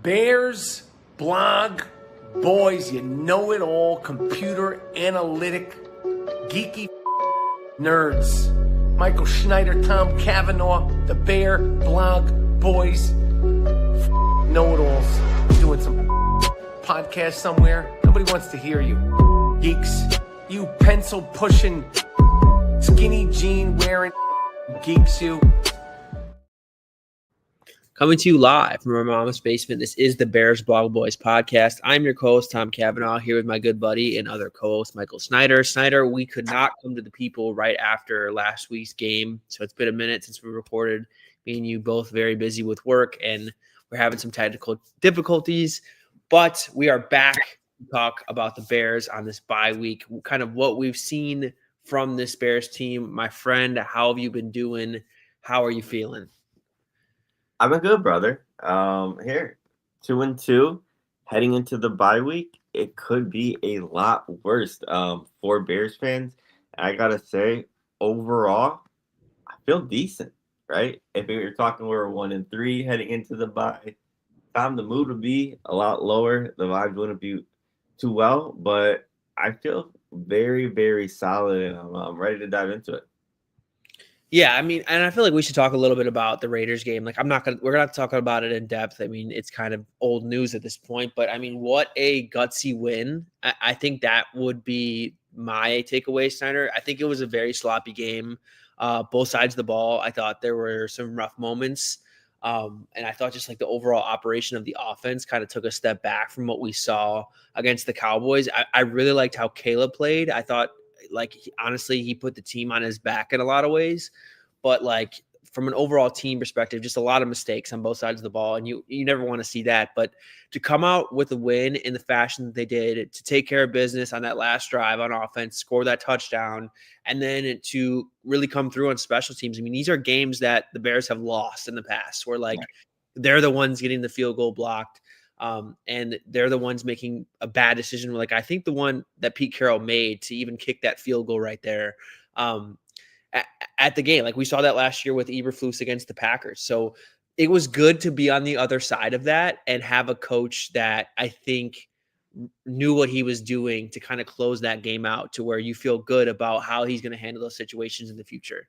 Bears, blog, boys, you know it all, computer, analytic, geeky nerds. Michael Schneider, Tom Cavanaugh, the Bear, blog, boys, know-it-alls. Doing some podcast somewhere. Nobody wants to hear you. Geeks, you pencil-pushing, skinny jean wearing geeks, you. Coming to you live from our mama's basement, this is the Bears Blog Boys podcast. I'm your co-host, Tom Cavanaugh, here with my good buddy and other co-host, Michael Snyder. Snyder, we could not come to the people right after last week's game, so it's been a minute since we recorded. Me and you both very busy with work, and we're having some technical difficulties, but we are back to talk about the Bears on this bye week, kind of what we've seen from this Bears team. My friend, how have you been doing? How are you feeling? I'm a good brother. Here, 2-2, heading into the bye week. It could be a lot worse for Bears fans. I gotta say, overall, I feel decent, right? If you're talking we're 1-3 heading into the bye, Tom, the mood would be a lot lower. The vibes wouldn't be too well, but I feel very, very solid, and I'm ready to dive into it. Yeah, I mean, and I feel like we should talk a little bit about the Raiders game. Like, we're not talking about it in depth. I mean, it's kind of old news at this point, but I mean, what a gutsy win. I think that would be my takeaway, Snyder. I think it was a very sloppy game. Both sides of the ball, I thought there were some rough moments. And I thought just like the overall operation of the offense kind of took a step back from what we saw against the Cowboys. I really liked how Caleb played. I thought, honestly, he put the team on his back in a lot of ways, but like from an overall team perspective, just a lot of mistakes on both sides of the ball. And you never want to see that, but to come out with a win in the fashion that they did, to take care of business on that last drive on offense, score that touchdown, and then to really come through on special teams. I mean, these are games that the Bears have lost in the past where they're the ones getting the field goal blocked. And they're the ones making a bad decision. Like, I think the one that Pete Carroll made to even kick that field goal right there at the game, like we saw that last year with Eberflus against the Packers. So it was good to be on the other side of that and have a coach that I think knew what he was doing to kind of close that game out to where you feel good about how he's going to handle those situations in the future.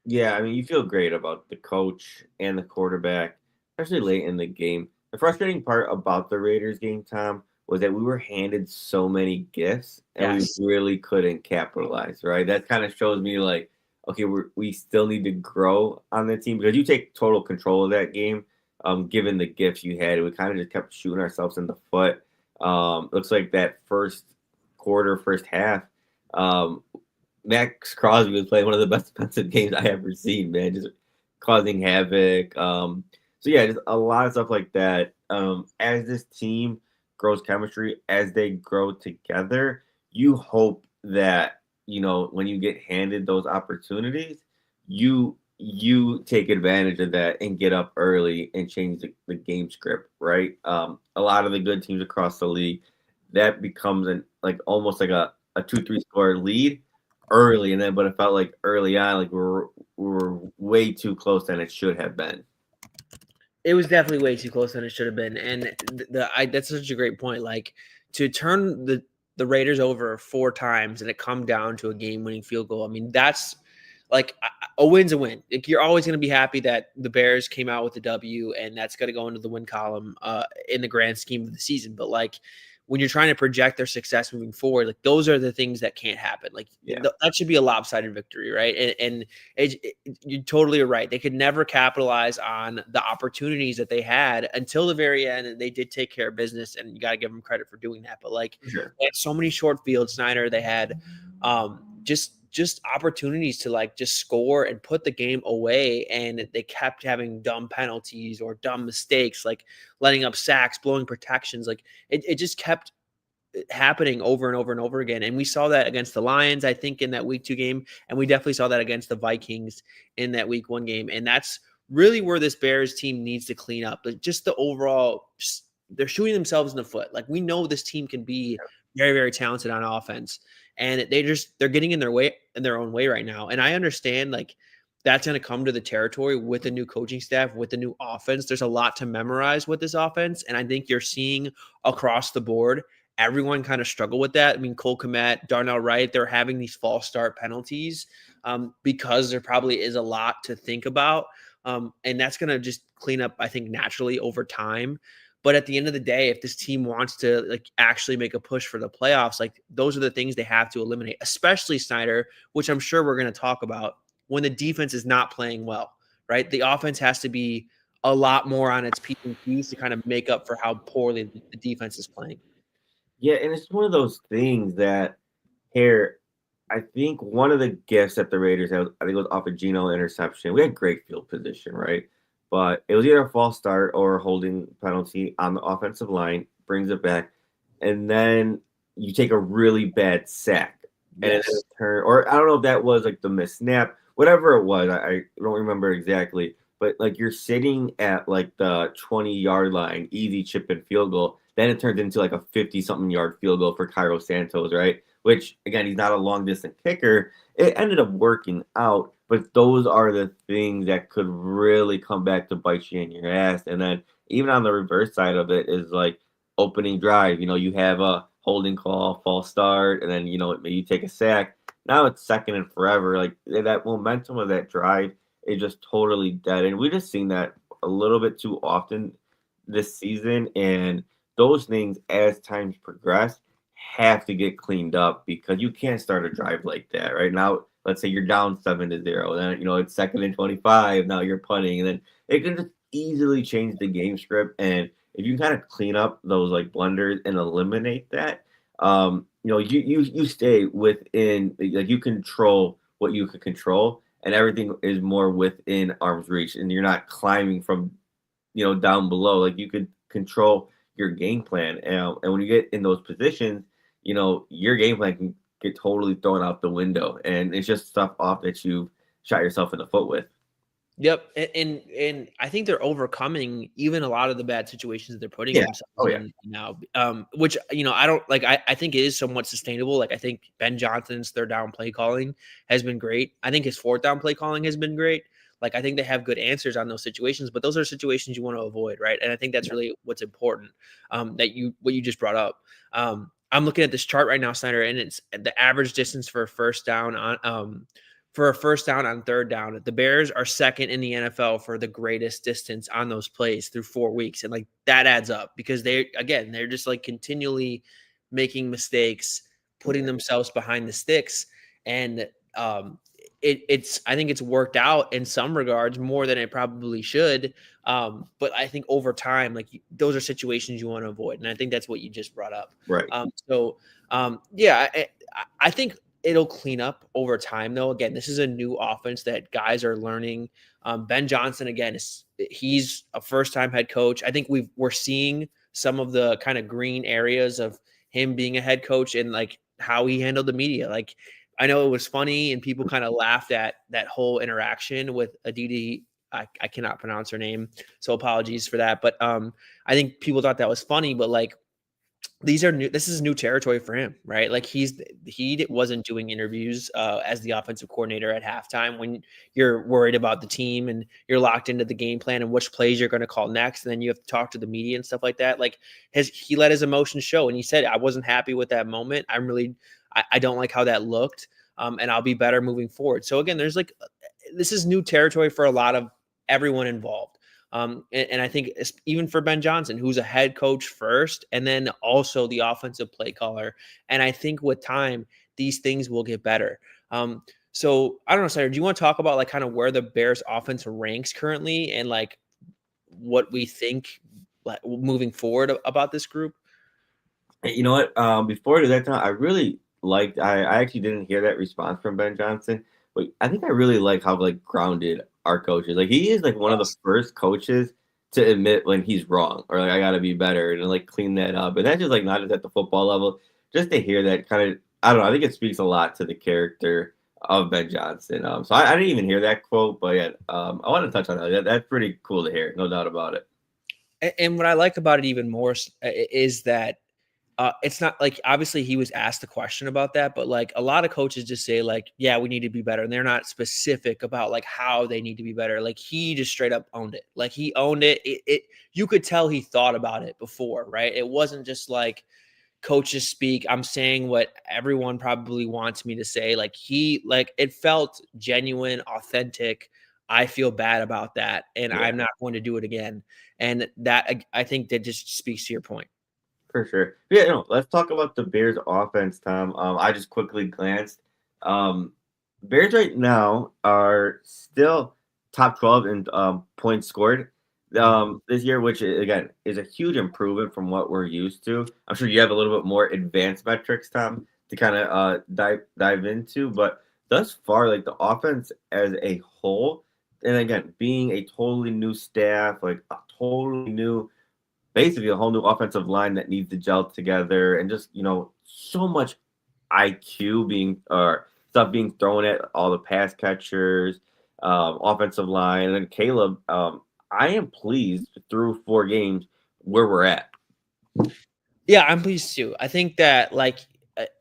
Yeah, I mean, you feel great about the coach and the quarterback, especially late in the game. The frustrating part about the Raiders game, Tom, was that we were handed so many gifts and we really couldn't capitalize, right? That kind of shows me like, okay, we still need to grow on the team because you take total control of that game, given the gifts you had. We kind of just kept shooting ourselves in the foot. Looks like that first half, Max Crosby was playing one of the best defensive games I ever seen, man, just causing havoc. So, yeah, just a lot of stuff like that. As this team grows chemistry, as they grow together, you hope that, when you get handed those opportunities, you take advantage of that and get up early and change the game script, right? A lot of the good teams across the league, that becomes almost like a 2-3 score lead early, but it felt like early on, like we were way too close than it should have been. It was definitely way too close than it should have been. And that's such a great point. Like, to turn the Raiders over 4 times and it come down to a game-winning field goal. I mean, that's like a win's a win. Like, you're always going to be happy that the Bears came out with the W, and that's going to go into the win column in the grand scheme of the season. But like, when you're trying to project their success moving forward, like those are the things that can't happen. Like that should be a lopsided victory, right? And you totally are right. They could never capitalize on the opportunities that they had until the very end, and they did take care of business, and you got to give them credit for doing that. But like, they had so many short fields, Snyder. They had just opportunities to like just score and put the game away, and they kept having dumb penalties or dumb mistakes, like letting up sacks, blowing protections. Like it just kept happening over and over and over again. And we saw that against the Lions, I think, in that week 2 game, and we definitely saw that against the Vikings in that week 1 game. And that's really where this Bears team needs to clean up. But just the overall, they're shooting themselves in the foot. Like, we know this team can be very, very talented on offense, and they're getting in their own way right now. And I understand, like, that's going to come to the territory with the new coaching staff, with the new offense. There's a lot to memorize with this offense. And I think you're seeing across the board, everyone kind of struggle with that. I mean, Cole Kmet, Darnell Wright, they're having these false start penalties because there probably is a lot to think about. And that's going to just clean up, I think, naturally over time. But at the end of the day, if this team wants to like actually make a push for the playoffs, like those are the things they have to eliminate, especially Snyder, which I'm sure we're going to talk about when the defense is not playing well, right? The offense has to be a lot more on its P's and Q's to kind of make up for how poorly the defense is playing. Yeah, and it's one of those things that here, I think one of the gifts that the Raiders had, I think it was off a Geno interception. We had great field position, right? But it was either a false start or a holding penalty on the offensive line, brings it back, and then you take a really bad sack. Yes. And it turn, or I don't know if that was like the missed snap, whatever it was, I don't remember exactly. But like you're sitting at like the 20-yard line, easy chip and field goal. Then it turns into like a 50-something yard field goal for Cairo Santos, right? Which, again, he's not a long-distance kicker. It ended up working out, but those are the things that could really come back to bite you in your ass. And then even on the reverse side of it is like opening drive. You know, you have a holding call, false start, and then, you know, maybe you take a sack. Now it's second and forever. Like that momentum of that drive is just totally dead. And we've just seen that a little bit too often this season. And those things, as times progress, have to get cleaned up because you can't start a drive like that. Right now, let's say you're down 7-0, then you know it's 2nd and 25. Now you're punting, and then it can just easily change the game script. And if you kind of clean up those like blunders and eliminate that, you know, you stay within, like you control what you can control, and everything is more within arm's reach, and you're not climbing from, you know, down below. Like you could control your game plan, and when you get in those positions, you know, your game plan can get totally thrown out the window, and it's just stuff off that you shot yourself in the foot with. Yep, and I think they're overcoming even a lot of the bad situations that they're putting themselves in now. Which, you know, I don't like. I think it is somewhat sustainable. Like I think Ben Johnson's third down play calling has been great. I think his fourth down play calling has been great. Like I think they have good answers on those situations, but those are situations you want to avoid, right? And I think that's really what's important. What you just brought up. I'm looking at this chart right now, Snyder, and it's the average distance for a first down on third down. The Bears are second in the NFL for the greatest distance on those plays through 4 weeks. And like that adds up because they're just like continually making mistakes, putting themselves behind the sticks. And I think it's worked out in some regards more than it probably should. But I think over time, like those are situations you want to avoid. And I think that's what you just brought up. Right. I think it'll clean up over time, though. Again, this is a new offense that guys are learning. Ben Johnson, again, he's a first-time head coach. I think we're seeing some of the kind of green areas of him being a head coach and like how he handled the media. Like I know it was funny and people kind of laughed at that whole interaction with Aditi. I cannot pronounce her name, so apologies for that. But I think people thought that was funny, but like this is new territory for him, right? Like he wasn't doing interviews as the offensive coordinator at halftime when you're worried about the team and you're locked into the game plan and which plays you're going to call next. And then you have to talk to the media and stuff like that. Like he let his emotions show. And he said, I wasn't happy with that moment. I don't like how that looked. And I'll be better moving forward. So again, this is new territory for a lot of everyone involved. And I think even for Ben Johnson, who's a head coach first, and then also the offensive play caller. And I think with time, these things will get better. So I don't know, Snyder, do you want to talk about like kind of where the Bears offense ranks currently and like what we think like, moving forward about this group? You know what? Before that time, I really liked, I actually didn't hear that response from Ben Johnson, but I think I really like how like grounded our coaches. Like he is like one of the first coaches to admit when he's wrong or like I gotta be better and like clean that up. And that's just like not just at the football level, just to hear that kind of, I don't know, I think it speaks a lot to the character of Ben Johnson. So I didn't even hear that quote, but yeah, I want to touch on that. That's pretty cool to hear, no doubt about it. And what I like about it even more is that It's not like obviously he was asked a question about that, but like a lot of coaches just say like, yeah, we need to be better. And they're not specific about like how they need to be better. Like he just straight up owned it. Like he owned it. You could tell he thought about it before, right? It wasn't just like coaches speak. I'm saying what everyone probably wants me to say. Like it felt genuine, authentic. I feel bad about that. And I'm not going to do it again. And that, I think that just speaks to your point. For sure. Yeah, no, let's talk about the Bears offense, Tom. I just quickly glanced. Bears right now are still top 12 in points scored this year, which again is a huge improvement from what we're used to. I'm sure you have a little bit more advanced metrics, Tom, to kind of dive into. But thus far, like the offense as a whole, and again, being a totally new staff, like a totally new, basically a whole new offensive line that needs to gel together, and just so much IQ stuff being thrown at all the pass catchers, offensive line, and then Caleb. I am pleased through 4 games where we're at. Yeah, I'm pleased too. I think that like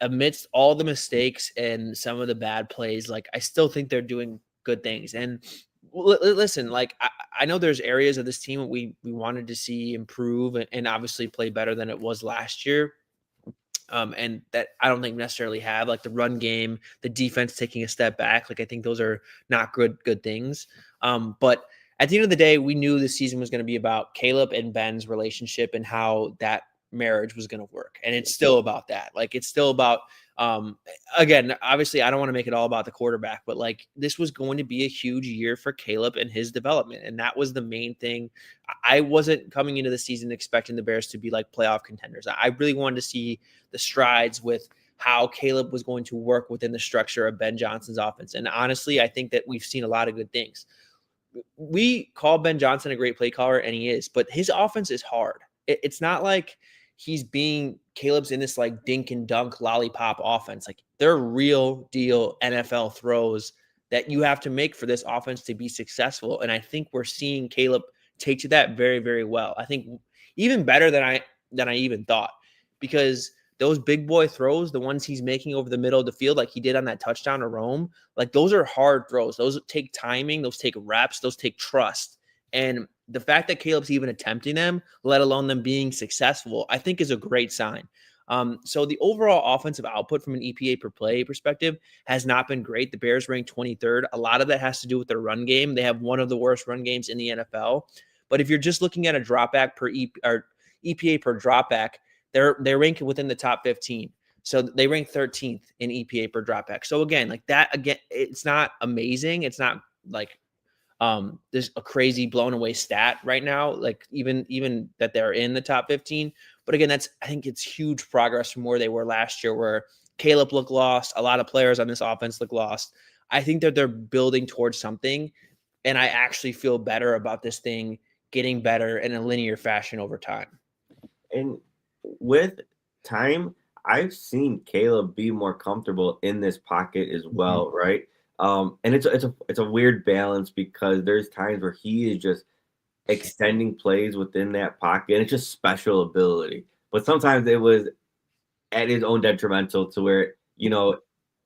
amidst all the mistakes and some of the bad plays, like I still think they're doing good things. And listen, like I know there's areas of this team we wanted to see improve and obviously play better than it was last year. And that I don't think necessarily have, like the run game, the defense taking a step back. Like I think those are not good things. But at the end of the day, we knew the season was going to be about Caleb and Ben's relationship and how that marriage was going to work. And it's still about that. Like it's still about, again, obviously I don't want to make it all about the quarterback, but like this was going to be a huge year for Caleb and his development. And that was the main thing. I wasn't coming into the season expecting the Bears to be like playoff contenders. I really wanted to see the strides with how Caleb was going to work within the structure of Ben Johnson's offense. And honestly, I think that we've seen a lot of good things. We call Ben Johnson a great play caller, and he is, but his offense is hard. It's not like Caleb's in this like dink and dunk lollipop offense. Like they're real deal NFL throws that you have to make for this offense to be successful. And I think we're seeing Caleb take to that very, very well. I think even better than I even thought, because those big boy throws, the ones he's making over the middle of the field, like he did on that touchdown to Rome, like those are hard throws. Those take timing, those take reps, those take trust. And the fact that Caleb's even attempting them, let alone them being successful, I think is a great sign. So the overall offensive output from an EPA per play perspective has not been great. The Bears ranked 23rd. A lot of that has to do with their run game. They have one of the worst run games in the NFL. But if you're just looking at a dropback per EPA per dropback, they're ranked within the top 15. So they rank 13th in EPA per dropback. So again, like that, it's not amazing. It's not like there's a crazy blown away stat right now, like even that they're in the top 15. But again, I think it's huge progress from where they were last year, where Caleb looked lost. A lot of players on this offense look lost. I think that they're building towards something, and I actually feel better about this thing getting better in a linear fashion over time. And with time, I've seen Caleb be more comfortable in this pocket as well, right? And it's a weird balance, because there's times where he is just extending plays within that pocket, and it's just special ability. But sometimes it was at his own detrimental, to where,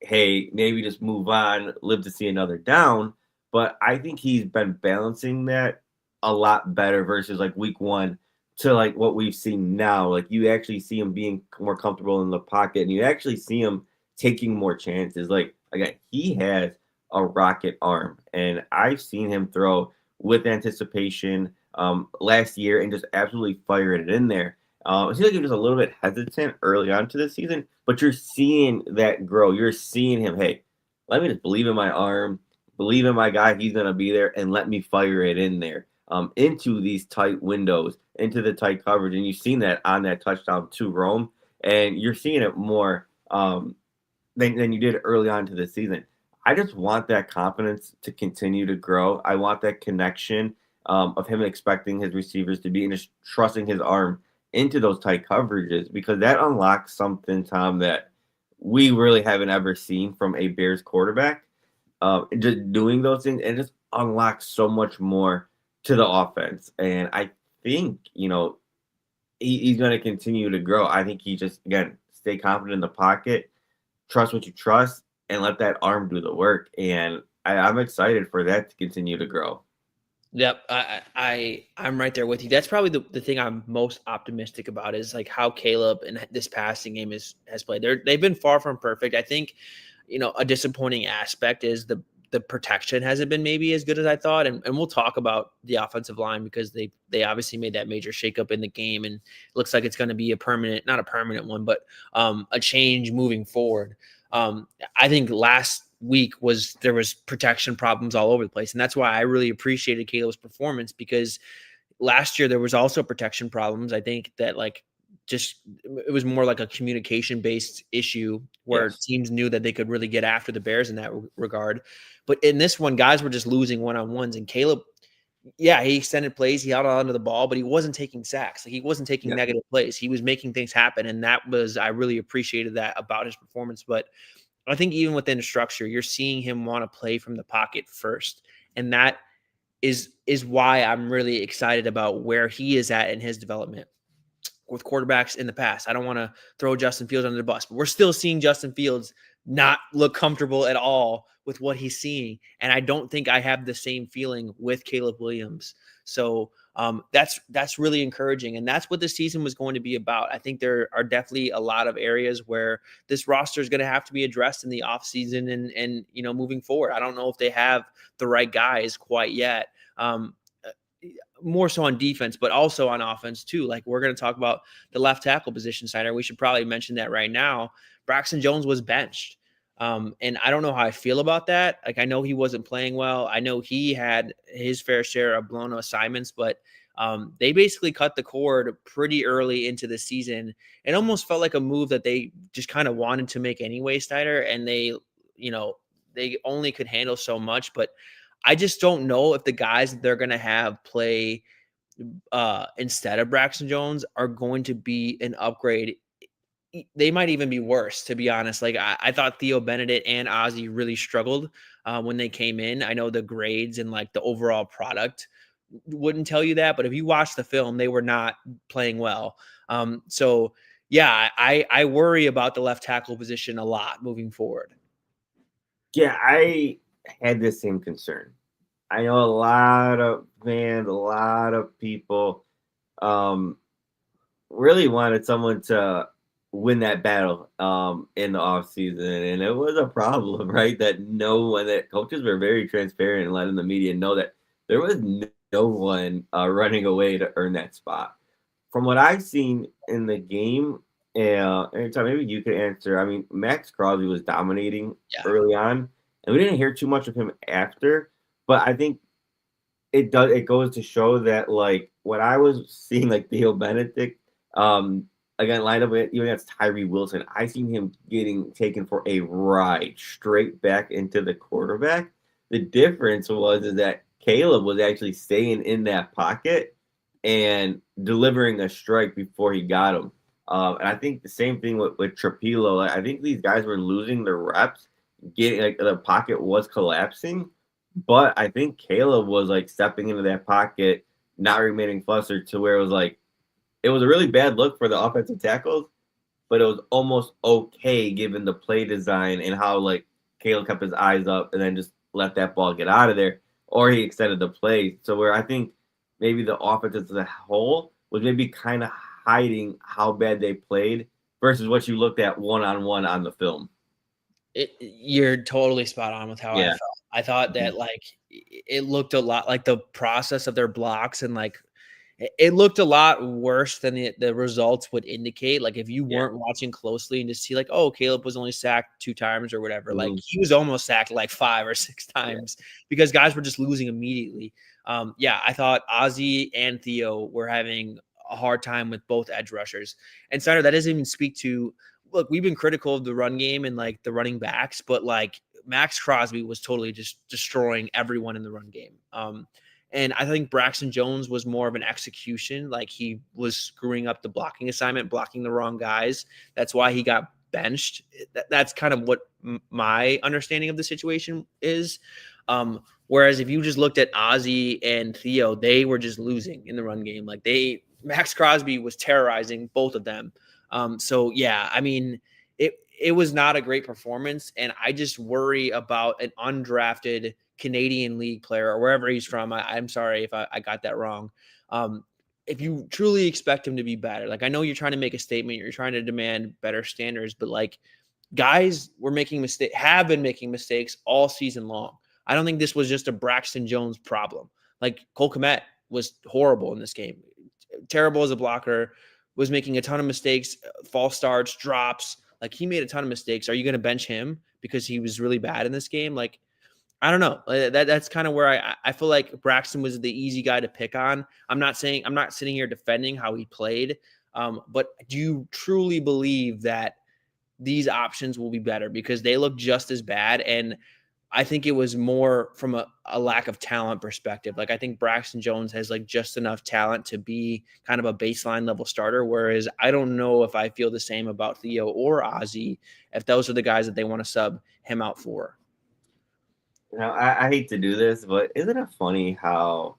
hey, maybe just move on, live to see another down. But I think he's been balancing that a lot better versus like week 1 to like what we've seen now. Like you actually see him being more comfortable in the pocket, and you actually see him taking more chances. Like again, he has a rocket arm, and I've seen him throw with anticipation last year and just absolutely fire it in there. It seems like he was a little bit hesitant early on to the season, but you're seeing that grow. You're seeing him, hey, let me just believe in my arm, believe in my guy. He's going to be there, and let me fire it in there into these tight windows, into the tight coverage. And you've seen that on that touchdown to Rome, and you're seeing it more than you did early on to the season. I just want that confidence to continue to grow. I want that connection of him expecting his receivers to be and just trusting his arm into those tight coverages, because that unlocks something, Tom, that we really haven't ever seen from a Bears quarterback. Just doing those things, and just unlocks so much more to the offense. And I think, he's going to continue to grow. I think he just, again, stay confident in the pocket, trust what you trust, and let that arm do the work. And I'm excited for that to continue to grow. Yep, I'm right there with you. That's probably the thing I'm most optimistic about is like how Caleb and this passing game has played. They've been far from perfect. I think, a disappointing aspect is the protection hasn't been maybe as good as I thought. And we'll talk about the offensive line because they obviously made that major shakeup in the game, and it looks like it's going to be not a permanent one, but a change moving forward. I think last week there was protection problems all over the place. And that's why I really appreciated Caleb's performance, because last year there was also protection problems. I think that it was more like a communication based issue where teams knew that they could really get after the Bears in that regard. But in this one, guys were just losing one-on-ones, and Caleb, he extended plays, he held on to the ball, but he wasn't taking sacks. Like, he wasn't taking negative plays. He was making things happen. And I really appreciated that about his performance. But I think even within the structure, you're seeing him want to play from the pocket first. And that is why I'm really excited about where he is at in his development with quarterbacks in the past. I don't want to throw Justin Fields under the bus, but we're still seeing Justin Fields not look comfortable at all with what he's seeing. And I don't think I have the same feeling with Caleb Williams. So that's really encouraging. And that's what this season was going to be about. I think there are definitely a lot of areas where this roster is going to have to be addressed in the offseason and moving forward. I don't know if they have the right guys quite yet. More so on defense, but also on offense too. Like, we're going to talk about the left tackle position, Snyder. We should probably mention that right now. Braxton Jones was benched. And I don't know how I feel about that. Like, I know he wasn't playing well. I know he had his fair share of blown assignments, but they basically cut the cord pretty early into the season. It almost felt like a move that they just kind of wanted to make anyway, Snyder, and they only could handle so much. But I just don't know if the guys that they're going to have play instead of Braxton Jones are going to be an upgrade. They might even be worse, to be honest. Like, I thought Theo Benedict and Ozzie really struggled when they came in. I know the grades and like the overall product wouldn't tell you that, but if you watch the film, they were not playing well. So yeah, I worry about the left tackle position a lot moving forward. Yeah, I had the same concern. I know a lot of fans, a lot of people really wanted someone to win that battle in the offseason. And it was a problem, right? That coaches were very transparent and letting the media know that there was no one running away to earn that spot. From what I've seen in the game, anytime, maybe you could answer. I mean, Max Crosby was dominating early on, and we didn't hear too much of him after. But I think it goes to show that, like, what I was seeing, like Theo Benedict, again, lined up even against Tyree Wilson, I seen him getting taken for a ride straight back into the quarterback. The difference is that Caleb was actually staying in that pocket and delivering a strike before he got him. And I think the same thing with Trapilo. Like, I think these guys were losing their reps, the pocket was collapsing, but I think Caleb was like stepping into that pocket, not remaining flustered, to where it was like, it was a really bad look for the offensive tackles, but it was almost okay given the play design and how like Caleb kept his eyes up and then just let that ball get out of there, or he extended the play. So where I think maybe the offense as a whole was maybe kind of hiding how bad they played versus what you looked at one-on-one on the film. You're totally spot on with how I felt. I thought that like it looked a lot like the process of their blocks, and like it looked a lot worse than the results would indicate. Like, if you weren't watching closely and just see like, oh, Caleb was only sacked 2 times or whatever, like he was almost sacked like 5 or 6 times because guys were just losing immediately. I thought Ozzie and Theo were having a hard time with both edge rushers. And Snyder, that doesn't even speak to, look, we've been critical of the run game and like the running backs, but like Max Crosby was totally just destroying everyone in the run game. And I think Braxton Jones was more of an execution. Like, he was screwing up the blocking assignment, blocking the wrong guys. That's why he got benched. That's kind of what my understanding of the situation is. Whereas if you just looked at Ozzie and Theo, they were just losing in the run game. Like, they Max Crosby was terrorizing both of them. So yeah, I mean, it was not a great performance, and I just worry about an undrafted Canadian League player or wherever he's from. I'm sorry if I got that wrong. If you truly expect him to be better, like I know you're trying to make a statement, you're trying to demand better standards, but like guys have been making mistakes all season long. I don't think this was just a Braxton Jones problem. Like Cole Kmet was horrible in this game, terrible as a blocker, was making a ton of mistakes, false starts, drops. Like he made a ton of mistakes. Are you going to bench him because he was really bad in this game? Like, I don't know. That's kind of where I feel like Braxton was the easy guy to pick on. I'm not sitting here defending how he played. But do you truly believe that these options will be better? Because they look just as bad. And I think it was more from a lack of talent perspective. Like I think Braxton Jones has like just enough talent to be kind of a baseline level starter. Whereas I don't know if I feel the same about Theo or Ozzy, if those are the guys that they want to sub him out for. I hate to do this, but isn't it funny how,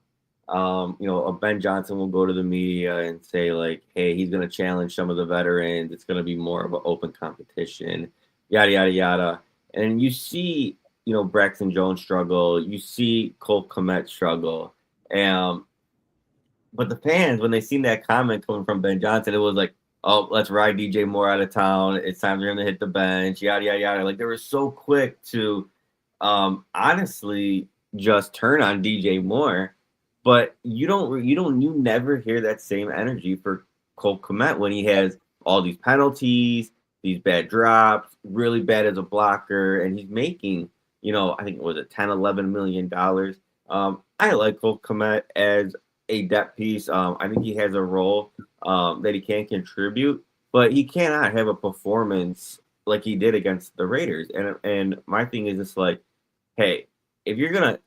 a Ben Johnson will go to the media and say like, hey, he's going to challenge some of the veterans. It's going to be more of an open competition, yada, yada, yada. And you see, Braxton Jones struggle. You see Cole Kmet struggle. But the fans, when they seen that comment coming from Ben Johnson, it was like, oh, let's ride DJ Moore out of town. It's time for him to hit the bench, yada, yada, yada. Like they were so quick to honestly just turn on DJ Moore. But you never hear that same energy for Cole Kmet when he has all these penalties, these bad drops, really bad as a blocker, and he's making, I think it was $10-11 million. I like Cole Kmet as a depth piece. I think he has a role that he can contribute, but he cannot have a performance like he did against the Raiders. And my thing is just like, hey, if you're gonna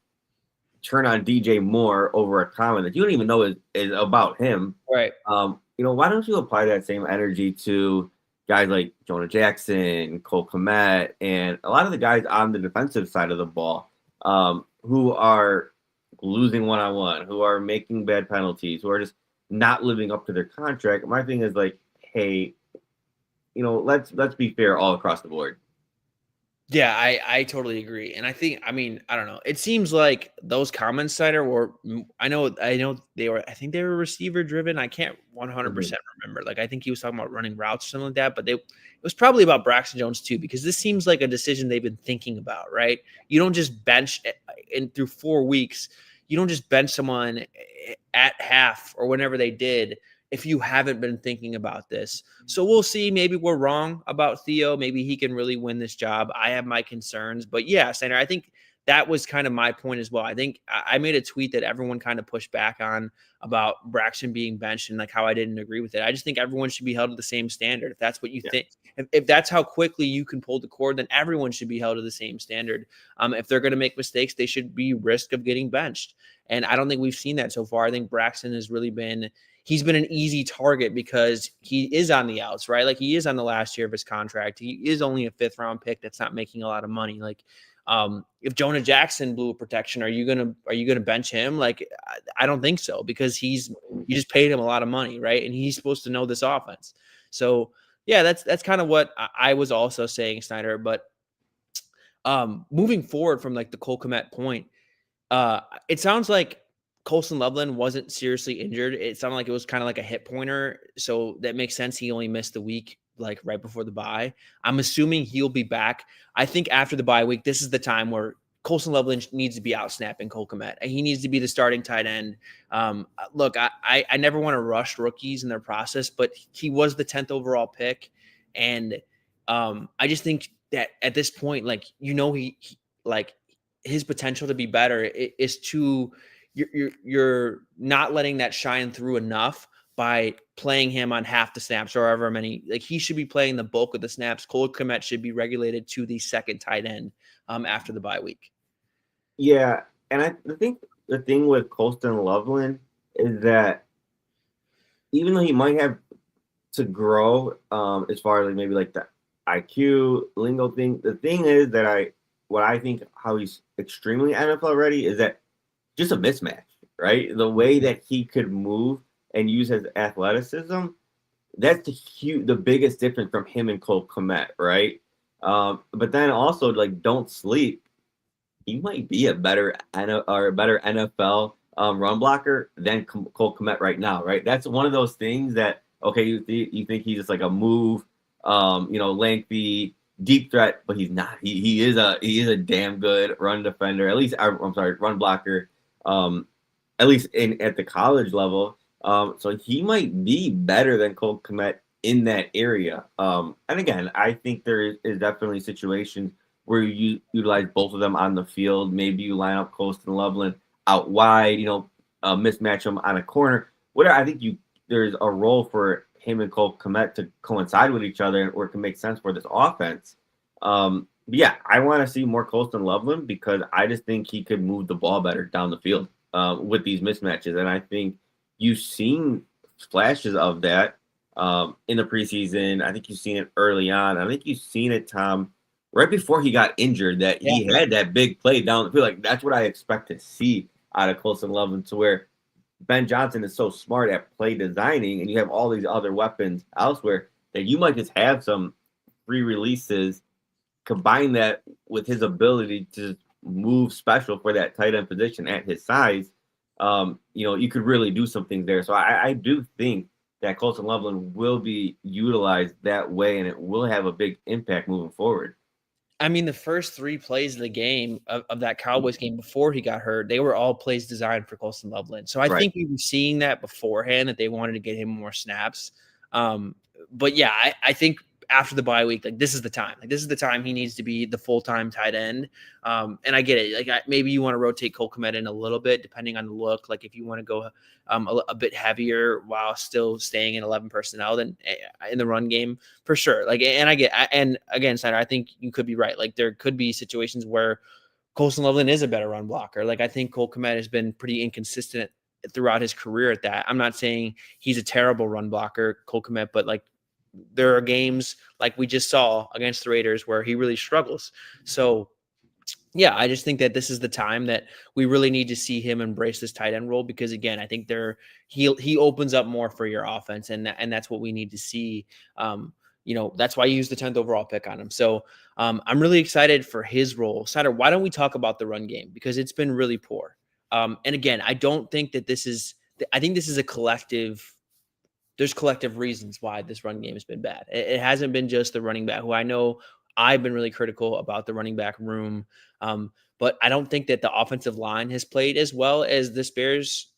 turn on DJ Moore over a comment that you don't even know is about him, right? Why don't you apply that same energy to guys like Jonah Jackson, Cole Kmet, and a lot of the guys on the defensive side of the ball who are losing one-on-one, who are making bad penalties, who are just not living up to their contract. My thing is like, hey, let's be fair all across the board. Yeah, I totally agree. And I don't know. It seems like those comments, Snyder, were, I know I think they were receiver driven. I can't 100% remember. Like, I think he was talking about running routes or something like that, but it was probably about Braxton Jones too, because this seems like a decision they've been thinking about, right? You don't just bench through 4 weeks. You don't just bench someone at half or whenever they did if you haven't been thinking about this. So we'll see. Maybe we're wrong about Theo. Maybe he can really win this job. I have my concerns. But yeah, Senator, I think that was kind of my point as well. I think I made a tweet that everyone kind of pushed back on about Braxton being benched and like how I didn't agree with it. I just think everyone should be held to the same standard. If that's what you think, if that's how quickly you can pull the cord, then everyone should be held to the same standard. If they're going to make mistakes, they should be risk of getting benched. And I don't think we've seen that so far. I think Braxton has really been he's been an easy target because he is on the outs, right? Like he is on the last year of his contract. He is only a 5th round pick that's not making a lot of money. Like if Jonah Jackson blew a protection, are you gonna bench him? Like I don't think so, because you just paid him a lot of money, right? And he's supposed to know this offense. So yeah, that's kind of what I was also saying, Snyder. But moving forward from like the Cole Kmet point, it sounds like Colston Loveland wasn't seriously injured. It sounded like it was kind of like a hip pointer. So that makes sense. He only missed the week, like right before the bye. I'm assuming he'll be back. I think after the bye week, this is the time where Colston Loveland needs to be out snapping Cole Kmet. He needs to be the starting tight end. Look, I never want to rush rookies in their process, but he was the 10th overall pick. And I just think that at this point, like, he like his potential to be better is to, you're not letting that shine through enough by playing him on half the snaps or however many. Like he should be playing the bulk of the snaps. Cole Kmet should be regulated to the second tight end after the bye week. Yeah, and I think the thing with Colston Loveland is that even though he might have to grow as far as like maybe like the IQ lingo thing, the thing is that what I think how he's extremely NFL ready is that just a mismatch, right? The way that he could move and use his athleticism, that's the biggest difference from him and Cole Kmet, right? But then also, like, don't sleep. He might be a better NFL run blocker than Cole Kmet right now, right? That's one of those things that, okay, you think he's just like a move, lengthy, deep threat, but he's not. He is a damn good run defender. At least run blocker. At least at the college level. So he might be better than Cole Kmet in that area. And again, I think there is definitely situations where you utilize both of them on the field. Maybe you line up Colston Loveland out wide, mismatch them on a corner. Whatever. I think there's a role for him and Cole Kmet to coincide with each other, or it can make sense for this offense. Yeah, I want to see more Colston Loveland because I just think he could move the ball better down the field with these mismatches. And I think you've seen flashes of that in the preseason. I think you've seen it early on. I think you've seen it, Tom, right before he got injured, that he had that big play down the field. Like, that's what I expect to see out of Colston Loveland, to where Ben Johnson is so smart at play designing, and you have all these other weapons elsewhere that you might just have some free releases, combine that with his ability to move special for that tight end position at his size. You could really do some things there. So I do think that Colston Loveland will be utilized that way, and it will have a big impact moving forward. I mean, the first 3 plays of the game of that Cowboys game before he got hurt, they were all plays designed for Colston Loveland. So I think we were seeing that beforehand, that they wanted to get him more snaps. But yeah, I think after the bye week, like, this is the time. Like, this is the time he needs to be the full-time tight end. And I get it. Like, maybe you want to rotate Cole Kmet in a little bit, depending on the look. Like, if you want to go a bit heavier while still staying in 11 personnel, then in the run game, for sure. Like, and again, Snyder, I think you could be right. Like, there could be situations where Colston Loveland is a better run blocker. Like, I think Cole Kmet has been pretty inconsistent throughout his career at that. I'm not saying he's a terrible run blocker, Cole Kmet, but like, there are games like we just saw against the Raiders where he really struggles. So yeah, I just think that this is the time that we really need to see him embrace this tight end role, because again, I think he opens up more for your offense, and that's what we need to see. That's why you use the 10th overall pick on him. So I'm really excited for his role. Snyder, why don't we talk about the run game, because it's been really poor. And again, I don't think that I think this is a collective. There's collective reasons why this run game has been bad. It hasn't been just the running back, who I know I've been really critical about the running back room. But I don't think that the offensive line has played as well as the Bears,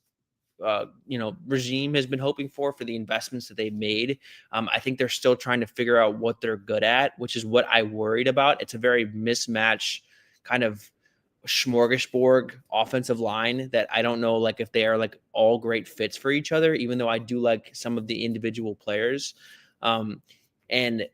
regime has been hoping for the investments that they've made. I think they're still trying to figure out what they're good at, which is what I worried about. It's a very mismatched kind of smorgasbord offensive line that I don't know, like, if they are like all great fits for each other, even though I do like some of the individual players. And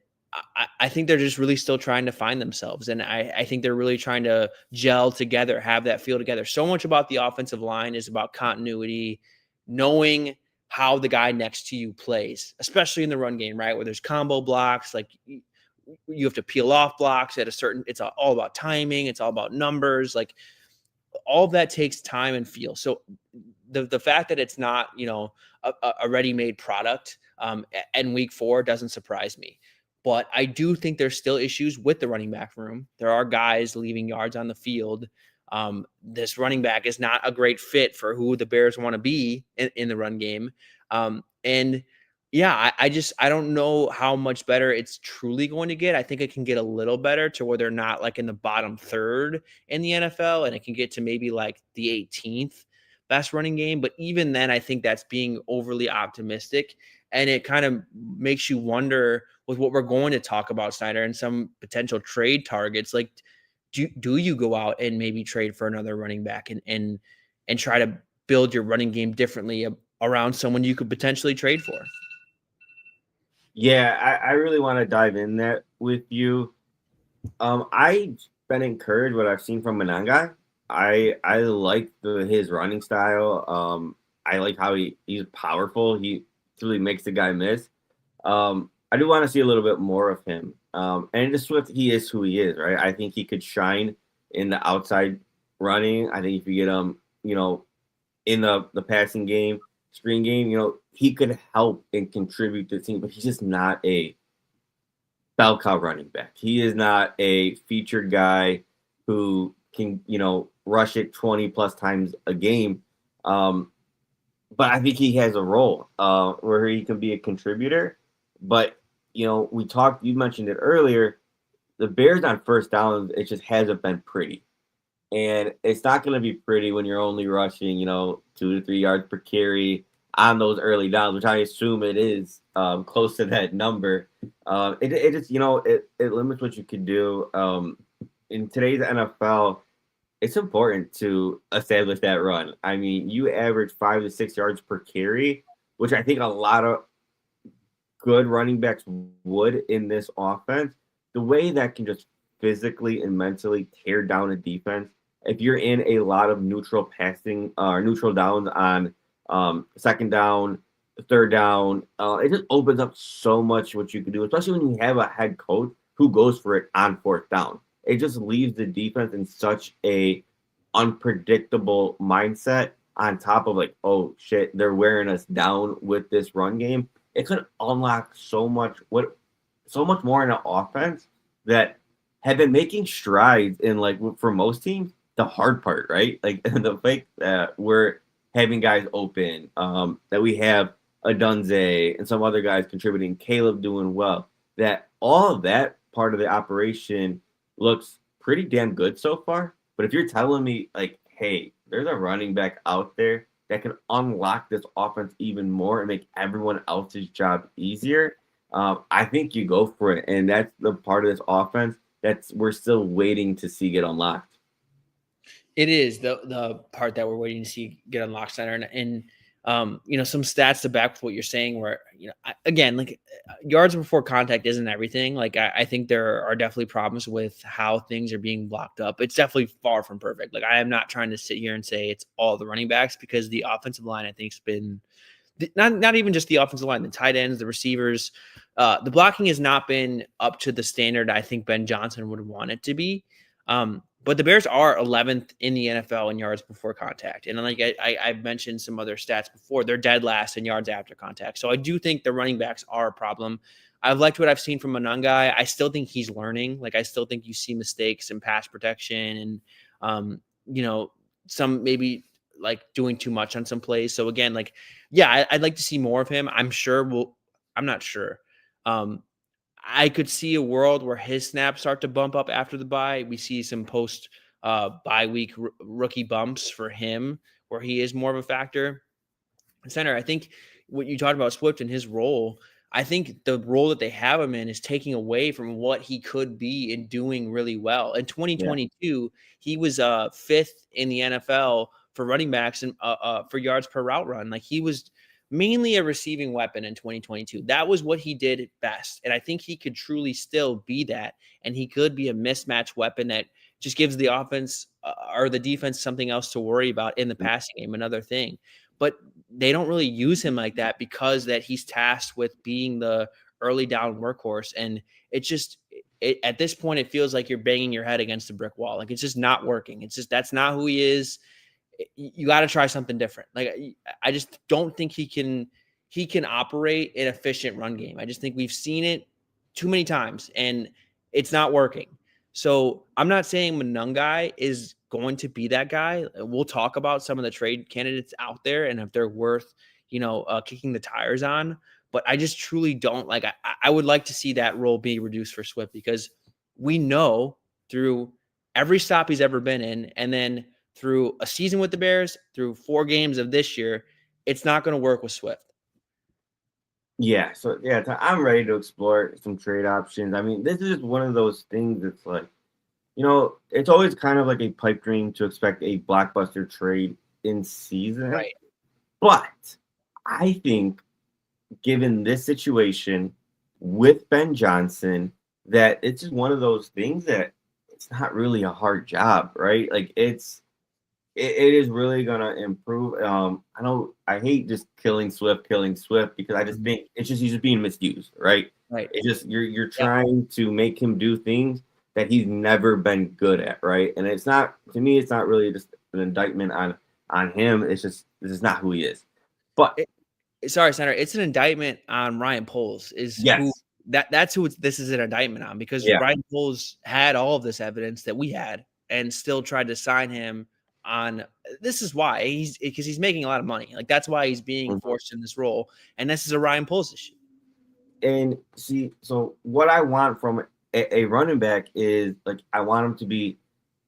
I think they're just really still trying to find themselves. And I think they're really trying to gel together, have that feel together. So much about the offensive line is about continuity, knowing how the guy next to you plays, especially in the run game, right? Where there's combo blocks, like you have to peel off blocks at it's all about timing. It's all about numbers. Like, all of that takes time and feel. So the fact that it's not, a ready-made product in week 4 doesn't surprise me. But I do think there's still issues with the running back room. There are guys leaving yards on the field. This running back is not a great fit for who the Bears want to be in the run game. And yeah, I don't know how much better it's truly going to get. I think it can get a little better to where they're not like in the bottom 3rd in the NFL, and it can get to maybe like the 18th best running game. But even then, I think that's being overly optimistic, and it kind of makes you wonder with what we're going to talk about, Snyder, and some potential trade targets. Like, do you go out and maybe trade for another running back and try to build your running game differently around someone you could potentially trade for? Yeah, I really want to dive in that with you. I've been encouraged what I've seen from Monangai. I like his running style. I like how he's powerful. He really makes the guy miss. I do want to see a little bit more of him. And just Swift, he is who he is, right? I think he could shine in the outside running. I think if you get him, in the passing game, screen game, he could help and contribute to the team, but he's just not a bell cow running back. He is not a featured guy who can, rush it 20 plus times a game. But I think he has a role where he can be a contributor. But, you mentioned it earlier, the Bears on first down, it just hasn't been pretty. And it's not going to be pretty when you're only rushing, 2 to 3 yards per carry on those early downs, which I assume it is close to that number. It just, it limits what you can do. In today's NFL, it's important to establish that run. I mean, you average 5 to 6 yards per carry, which I think a lot of good running backs would in this offense. The way that can just physically and mentally tear down a defense, if you're in a lot of neutral passing or neutral downs on second down, third down, it just opens up so much what you can do, especially when you have a head coach who goes for it on fourth down. It just leaves the defense in such a unpredictable mindset on top of like, oh shit, they're wearing us down with this run game. It could unlock so much more in an offense that have been making strides in, like, for most teams, the hard part, right? Like the fact that we're having guys open, that we have Adunze and some other guys contributing, Caleb doing well, that all of that part of the operation looks pretty damn good so far. But if you're telling me, like, hey, there's a running back out there that can unlock this offense even more and make everyone else's job easier, I think you go for it. And that's the part of this offense we're still waiting to see get unlocked. It is the part that we're waiting to see get unlocked, Center. And some stats to back with what you're saying where, again, like yards before contact isn't everything. Like I think there are definitely problems with how things are being blocked up. It's definitely far from perfect. Like I am not trying to sit here and say it's all the running backs, because the offensive line, I think, has been not even just the offensive line, the tight ends, the receivers, the blocking has not been up to the standard I think Ben Johnson would want it to be. But the Bears are 11th in the NFL in yards before contact. And like I've mentioned some other stats before, they're dead last in yards after contact. So I do think the running backs are a problem. I've liked what I've seen from Monangai. I still think he's learning. Like I still think you see mistakes in pass protection and, some maybe like doing too much on some plays. So again, like, yeah, I'd like to see more of him. I'm not sure. I could see a world where his snaps start to bump up after the bye. We see some post bye week rookie bumps for him where he is more of a factor. Center, I think what you talked about Swift and his role, I think the role that they have him in is taking away from what he could be in doing really well. In 2022, he was fifth in the NFL for running backs and for yards per route run. Like he was mainly a receiving weapon in 2022. That was what he did best. And I think he could truly still be that. And he could be a mismatch weapon that just gives the offense or the defense something else to worry about in the passing game, another thing. But they don't really use him like that because that he's tasked with being the early down workhorse. And at this point, it feels like you're banging your head against a brick wall. Like it's just not working. That's not who he is. You got to try something different. Like I just don't think he can operate an efficient run game. I just think we've seen it too many times and it's not working. So I'm not saying Monangai is going to be that guy. We'll talk about some of the trade candidates out there and if they're worth, kicking the tires on. But I just truly don't like. I would like to see that role be reduced for Swift because we know through every stop he's ever been in, and then through a season with the Bears, through 4 games of this year, it's not going to work with Swift. Yeah, so I'm ready to explore some trade options. I mean, this is just one of those things that's like, it's always kind of like a pipe dream to expect a blockbuster trade in season. Right. But I think given this situation with Ben Johnson, that it's just one of those things that it's not really a hard job, right? Like it is really gonna improve. I know I hate just killing Swift because I just think he's just being misused, right? Right. It's just you're trying to make him do things that he's never been good at, right? And it's not, to me, it's not really just an indictment on him. It's just this is not who he is. But Sorry, Senator. It's an indictment on Ryan Poles. yes, That's who this is an indictment on, because yeah. Ryan Poles had all of this evidence that we had and still tried to sign him on. This is why because he's making a lot of money. Like, that's why he's being Mhm. forced in this role. And this is a Ryan Poles issue. And see, so what I want from a running back is like I want him to be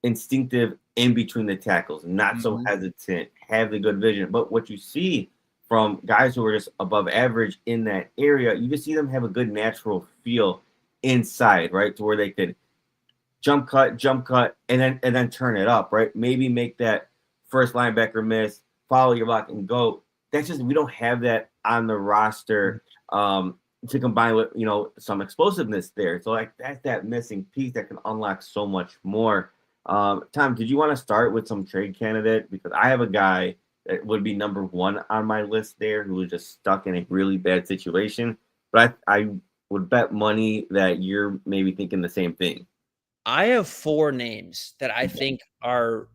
instinctive in between the tackles, not so Mhm. hesitant, have the good vision. But what you see from guys who are just above average in that area, you just see them have a good natural feel inside, right? To where they could jump cut, and then turn it up, right? Maybe make that first linebacker miss, follow your block, and go. That's just we don't have that on the roster to combine with some explosiveness there. So like that's that missing piece that can unlock so much more. Tom, did you want to start with some trade candidate? Because I have a guy that would be number one on my list there who was just stuck in a really bad situation. But I would bet money that you're maybe thinking the same thing. I have 4 names that I think are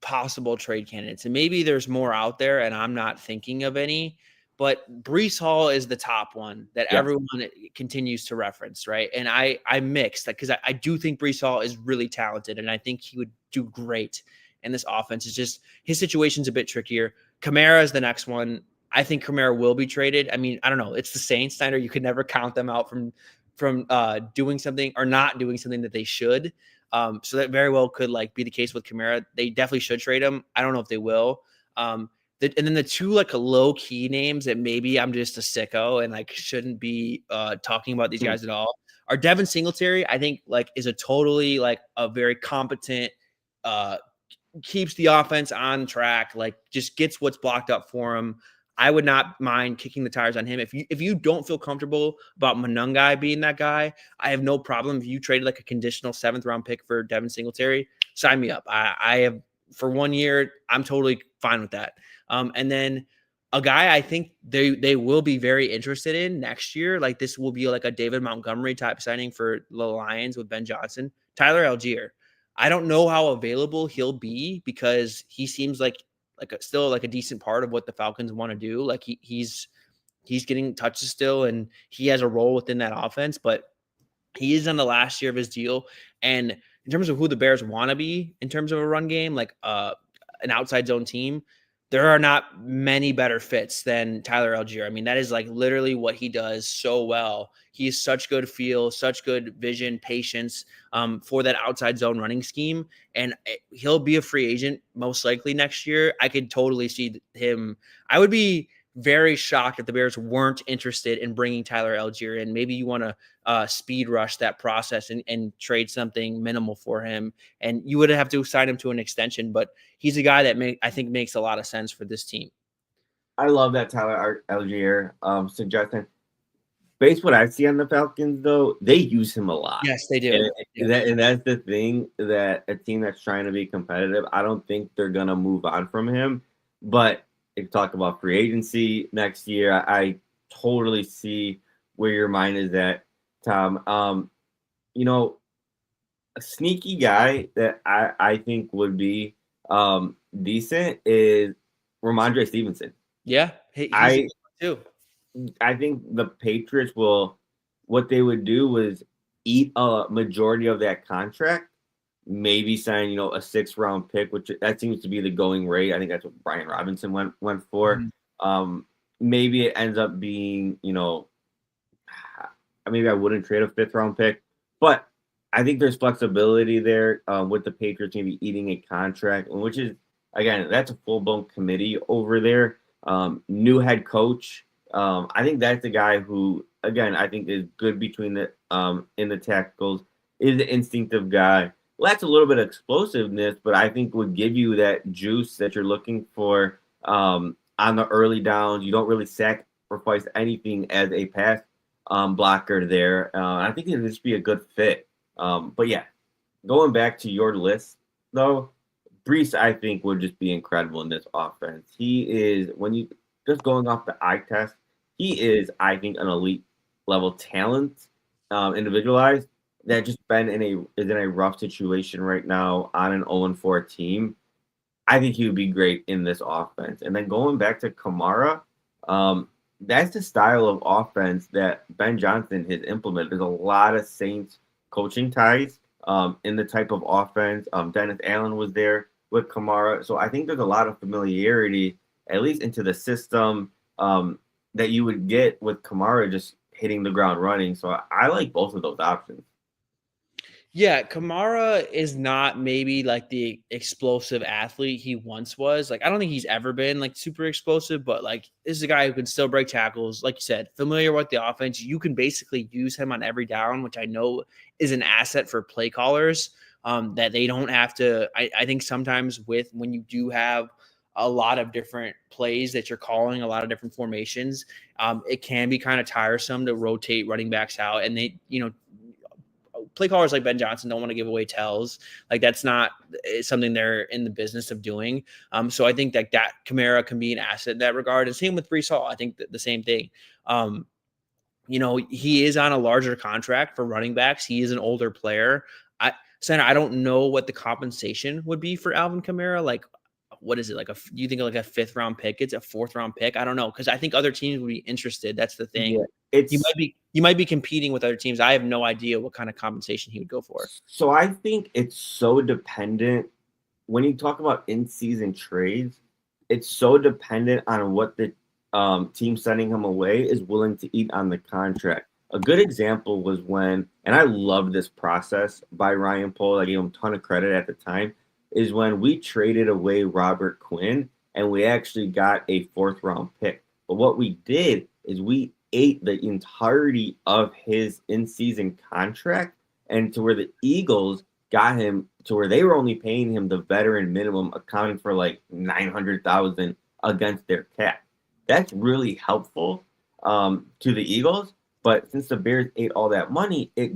possible trade candidates, and maybe there's more out there and I'm not thinking of any, but Breece Hall is the top one that Yes. everyone continues to reference, right? And I mixed that because I do think Breece Hall is really talented, and I think he would do great in this offense. It's just his situation's a bit trickier. Kamara is the next one. I think Kamara will be traded. I mean, I don't know. It's the Saints, Snyder. You could never count them out from doing something or not doing something that they should. So that very well could be the case with Kamara. They definitely should trade him. I don't know if they will. And then the 2 low key names that maybe I'm just a sicko and shouldn't be talking about these guys at all are Devin Singletary. I think is a totally a very competent, keeps the offense on track, just gets what's blocked up for him. I would not mind kicking the tires on him. If you don't feel comfortable about Monangai being that guy, I have no problem. If you traded a conditional 7th round pick for Devin Singletary, sign me up. I have for 1 year. I'm totally fine with that. And then a guy I think they will be very interested in next year. This will be a David Montgomery type signing for the Lions with Ben Johnson. Tyler Algier. I don't know how available he'll be because he seems still a decent part of what the Falcons want to do. He's getting touches still, and he has a role within that offense, but he is on the last year of his deal. And in terms of who the Bears want to be in terms of a run game, an outside zone team, there are not many better fits than Tyler Algier. I mean, that is literally what he does so well. He has such good feel, such good vision, patience for that outside zone running scheme. And he'll be a free agent most likely next year. I could totally see him. I would be very shocked if the Bears weren't interested in bringing Tyler Algier in. Maybe you want to speed rush that process and trade something minimal for him. And you would have to sign him to an extension, but he's a guy that I think makes a lot of sense for this team. I love that Tyler Algier suggestion. Based what I see on the Falcons, though, they use him a lot. Yes, they do. And that's the thing, that a team that's trying to be competitive, I don't think they're going to move on from him. But if you talk about free agency next year, I totally see where your mind is at, Tom. A sneaky guy that I think would be decent is Ramondre Stevenson. Yeah, he's too. I think the Patriots what they would do was eat a majority of that contract, maybe sign, a 6th round pick, which that seems to be the going rate. I think that's what Brian Robinson went for. Mm-hmm. Maybe it ends up being, maybe I wouldn't trade a 5th round pick, but I think there's flexibility there with the Patriots maybe eating a contract, which is, again, that's a full-blown committee over there. New head coach. I think that's the guy who, again, I think is good between the in the tackles, is the instinctive guy. Lacks a little bit of explosiveness, but I think would give you that juice that you're looking for on the early downs. You don't really sacrifice anything as a pass blocker there. I think it would just be a good fit. But yeah, going back to your list, though, Breece, I think, would just be incredible in this offense. He is, when you just going off the eye test, he is, I think, an elite level talent, individualized, that just is in a rough situation right now on an 0-4 team. I think he would be great in this offense. And then going back to Kamara, That's the style of offense that Ben Johnson has implemented. There's a lot of Saints coaching ties in the type of offense. Dennis Allen was there with Kamara. So I think there's a lot of familiarity, at least into the system, that you would get with Kamara just hitting the ground running. So I like both of those options. Yeah, Kamara is not maybe like the explosive athlete he once was. Like, I don't think he's ever been like super explosive, but like this is a guy who can still break tackles. Like you said, familiar with the offense. You can basically use him on every down, which I know is an asset for play callers. That they don't have to. I think sometimes when you do have a lot of different plays that you're calling, a lot of different formations, it can be kind of tiresome to rotate running backs out, and play callers like Ben Johnson don't want to give away tells. Like that's not something they're in the business of doing. So I think that Kamara can be an asset in that regard. And same with Breece Hall. I think the same thing. He is on a larger contract for running backs. He is an older player. I don't know what the compensation would be for Alvin Kamara. Like, what is it? Like you think like a 5th round pick? It's a 4th round pick. I don't know. Cause I think other teams would be interested. That's the thing. Yeah, you might be competing with other teams. I have no idea what kind of compensation he would go for. So I think it's so dependent when you talk about in-season trades, it's so dependent on what the team sending him away is willing to eat on the contract. A good example was when, and I love this process by Ryan Poles, I gave him a ton of credit at the time, is when we traded away Robert Quinn and we actually got a 4th round pick. But what we did is we ate the entirety of his in-season contract, and to where the Eagles got him to where they were only paying him the veteran minimum, accounting for like $900,000 against their cap. That's really helpful to the Eagles. But since the Bears ate all that money, it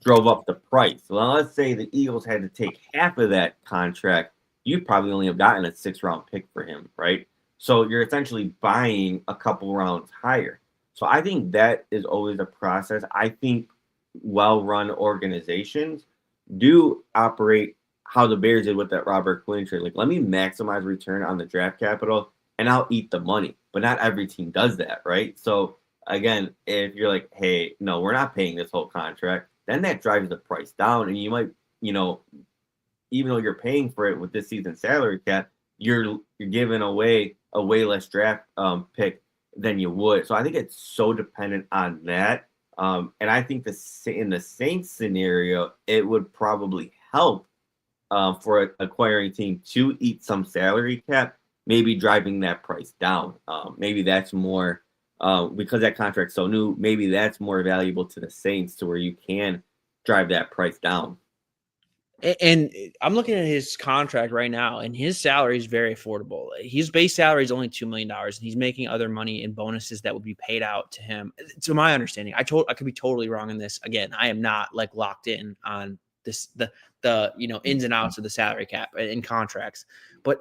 drove up the price. So let's say the Eagles had to take half of that contract, you'd probably only have gotten a 6th round pick for him, right? So you're essentially buying a couple rounds higher. So I think that is always a process. I think well-run organizations do operate how the Bears did with that Robert Quinn trade. Like, let me maximize return on the draft capital, and I'll eat the money. But not every team does that, right? So again, if you're like, hey, no, we're not paying this whole contract, then that drives the price down. And you might, even though you're paying for it with this season's salary cap, you're giving away a way less draft pick than you would. So I think it's so dependent on that. And I think in the Saints scenario, it would probably help for an acquiring team to eat some salary cap, maybe driving that price down. Maybe that's more because that contract's so new. Maybe that's more valuable to the Saints to where you can drive that price down. And I'm looking at his contract right now, and his salary is very affordable. His base salary is only $2 million, and he's making other money in bonuses that would be paid out to him. To my understanding, I could be totally wrong in this. Again, I am not like locked in on this, the ins and outs of the salary cap and contracts, but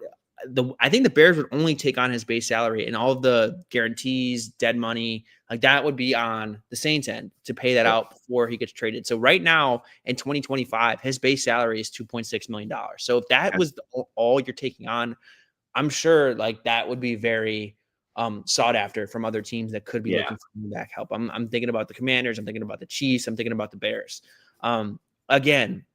I think the Bears would only take on his base salary, and all of the guarantees, dead money, like that would be on the Saints end to pay that out before he gets traded. So right now in 2025, his base salary is $2.6 million. So if that was all you're taking on, I'm sure like that would be very sought after from other teams that could be looking for back help. I'm thinking about the Commanders. I'm thinking about the Chiefs. I'm thinking about the Bears. Again,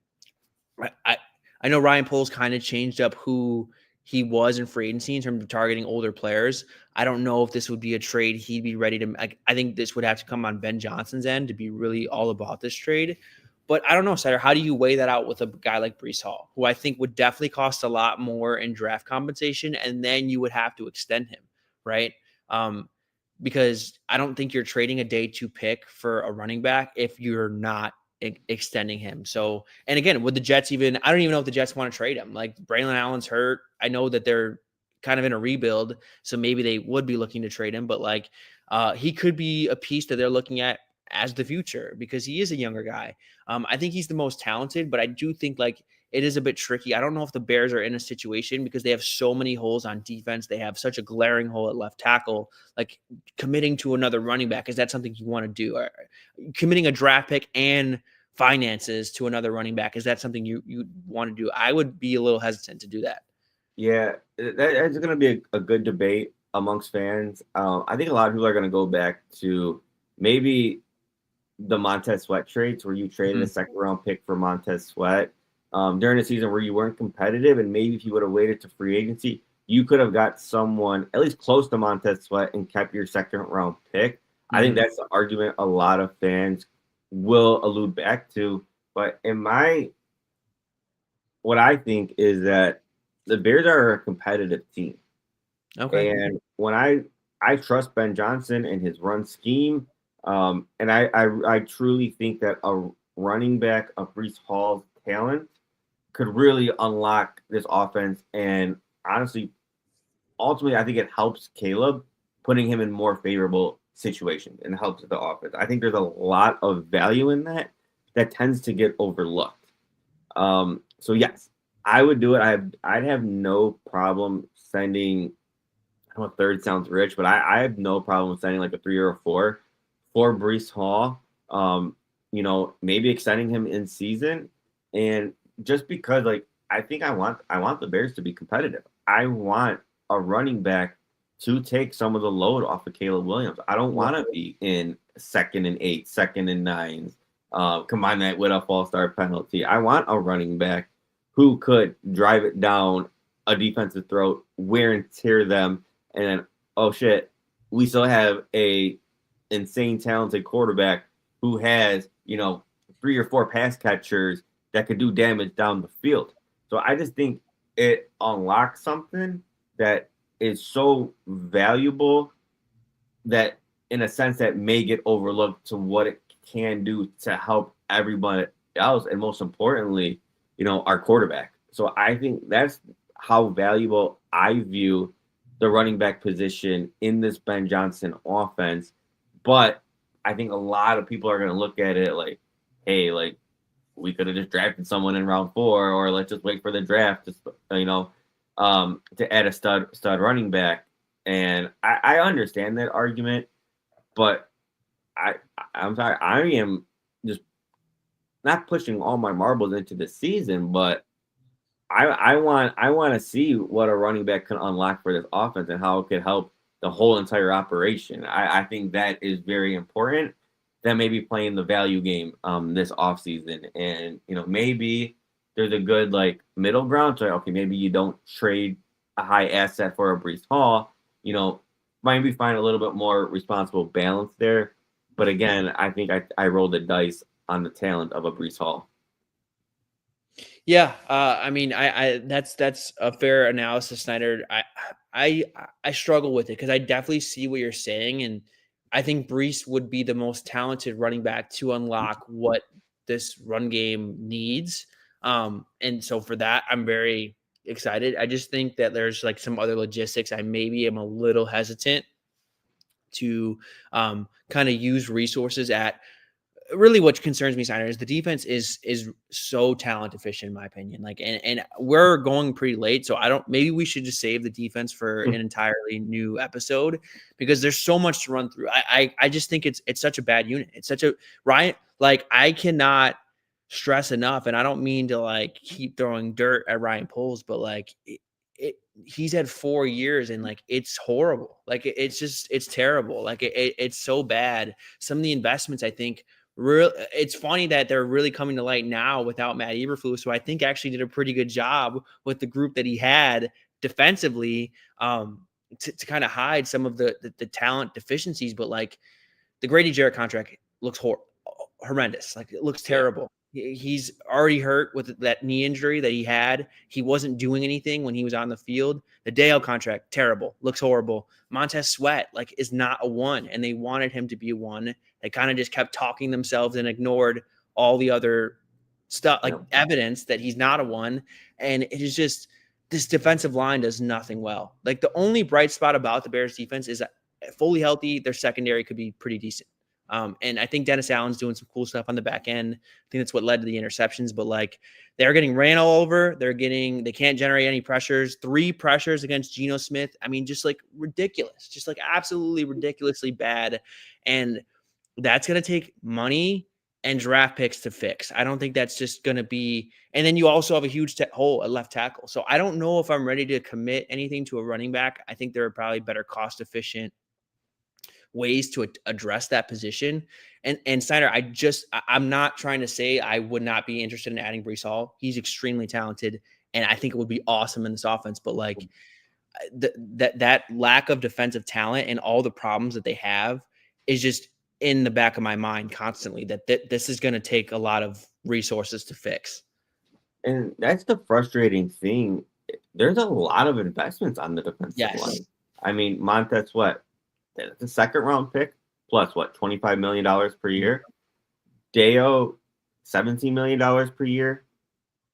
I know Ryan Poles kind of changed up who he was in free agency in terms of targeting older players. I don't know if this would be a trade he'd be ready to. I think this would have to come on Ben Johnson's end to be really all about this trade. But I don't know, Sider, how do you weigh that out with a guy like Breece Hall, who I think would definitely cost a lot more in draft compensation, and then you would have to extend him, right? Because I don't think you're trading a day 2 pick for a running back if you're not extending him. So, and again, would the Jets even, I don't even know if the Jets want to trade him. Like Braylon Allen's hurt. I know that they're kind of in a rebuild, so maybe they would be looking to trade him, but like he could be a piece that they're looking at as the future because he is a younger guy. I think he's the most talented, but I do think like it is a bit tricky. I don't know if the Bears are in a situation because they have so many holes on defense. They have such a glaring hole at left tackle, like committing to another running back. Is that something you want to do? Or committing a draft pick and finances to another running back, is that something you want to do? I would be a little hesitant to do that. Yeah, that's going to be a good debate. amongst fans. I think a lot of people are going to go back to maybe the Montez Sweat trades where you traded a second round pick for Montez Sweat during a season where you weren't competitive. And maybe if you would have waited to free agency, you could have got someone at least close to Montez Sweat and kept your second round pick. I think that's the argument a lot of fans will allude back to. But what I think is that the Bears are a competitive team. Okay. And when I trust Ben Johnson and his run scheme, and I truly think that a running back of Breece Hall's talent could really unlock this offense. And honestly, ultimately, I think it helps Caleb, putting him in more favorable situations and helps the offense. I think there's a lot of value in that tends to get overlooked. So yes, I would do it. I'd have no problem sending. I know a third sounds rich, but I have no problem sending like a 3 or a 4 for Breece Hall. Maybe extending him in season, and just because I think I want the Bears to be competitive. I want a running back to take some of the load off of Caleb Williams. I don't want to be in 2nd and 8, 2nd and 9s. Combine that with a false start penalty. I want a running back who could drive it down a defensive throat, wear and tear them, and then, oh shit, we still have a insane talented quarterback who has 3 or 4 pass catchers that could do damage down the field. So I just think it unlocks something that is so valuable that in a sense that may get overlooked to what it can do to help everybody else. And most importantly, our quarterback. So I think that's how valuable I view the running back position in this Ben Johnson offense. But I think a lot of people are going to look at it like, hey, we could have just drafted someone in round 4, or let's just wait for the draft to add a stud running back. And I understand that argument, but I'm sorry, I am just not pushing all my marbles into the season, but I want to see what a running back can unlock for this offense and how it could help the whole entire operation. I think that is very important than maybe playing the value game this offseason. And maybe there's a good middle ground. So okay, maybe you don't trade a high asset for a Breece Hall. Maybe find a little bit more responsible balance there. But again, I think I rolled the dice on the talent of a Breece Hall. Yeah, I mean, I that's a fair analysis, Snyder. I struggle with it because I definitely see what you're saying, and I think Breece would be the most talented running back to unlock what this run game needs. And so for that, I'm very excited. I just think that there's some other logistics. I maybe am a little hesitant to kind of use resources at. Really what concerns me, Snyder, is the defense is so talent efficient in my opinion. And we're going pretty late, so maybe we should just save the defense for an entirely new episode because there's so much to run through. I just think it's such a bad unit. It's such a Ryan, I cannot stress enough, and I don't mean to keep throwing dirt at Ryan Poles, but he's had 4 years and it's horrible. It's terrible. It's so bad. Some of the investments, I think, it's funny that they're really coming to light now without Matt Eberflus, who I think actually did a pretty good job with the group that he had defensively to kind of hide some of the talent deficiencies. But the Grady Jarrett contract looks horrendous. It looks terrible. He's already hurt with that knee injury that he had. He wasn't doing anything when he was on the field. The Dale contract, terrible, looks horrible. Montez Sweat, is not a 1, and they wanted him to be a 1. They kind of just kept talking themselves and ignored all the other stuff, evidence that he's not a 1. And it is just, this defensive line does nothing well. The only bright spot about the Bears defense is that fully healthy, their secondary could be pretty decent. And I think Dennis Allen's doing some cool stuff on the back end. I think that's what led to the interceptions, but they're getting ran all over. They can't generate any pressures, 3 pressures against Geno Smith. I mean, just ridiculous, just absolutely ridiculously bad. And that's going to take money and draft picks to fix. I don't think that's just going to be. And then you also have a huge hole at left tackle. So I don't know if I'm ready to commit anything to a running back. I think there are probably better cost efficient ways to address that position. And Snyder, I'm not trying to say I would not be interested in adding Breece Hall. He's extremely talented, and I think it would be awesome in this offense. But like that lack of defensive talent and all the problems that they have is just in the back of my mind constantly. That this is going to take a lot of resources to fix. And that's the frustrating thing. There's a lot of investments on the defensive line. I mean, Montez Sweat, the second round pick plus $25 million per year. Deo, $17 million per year.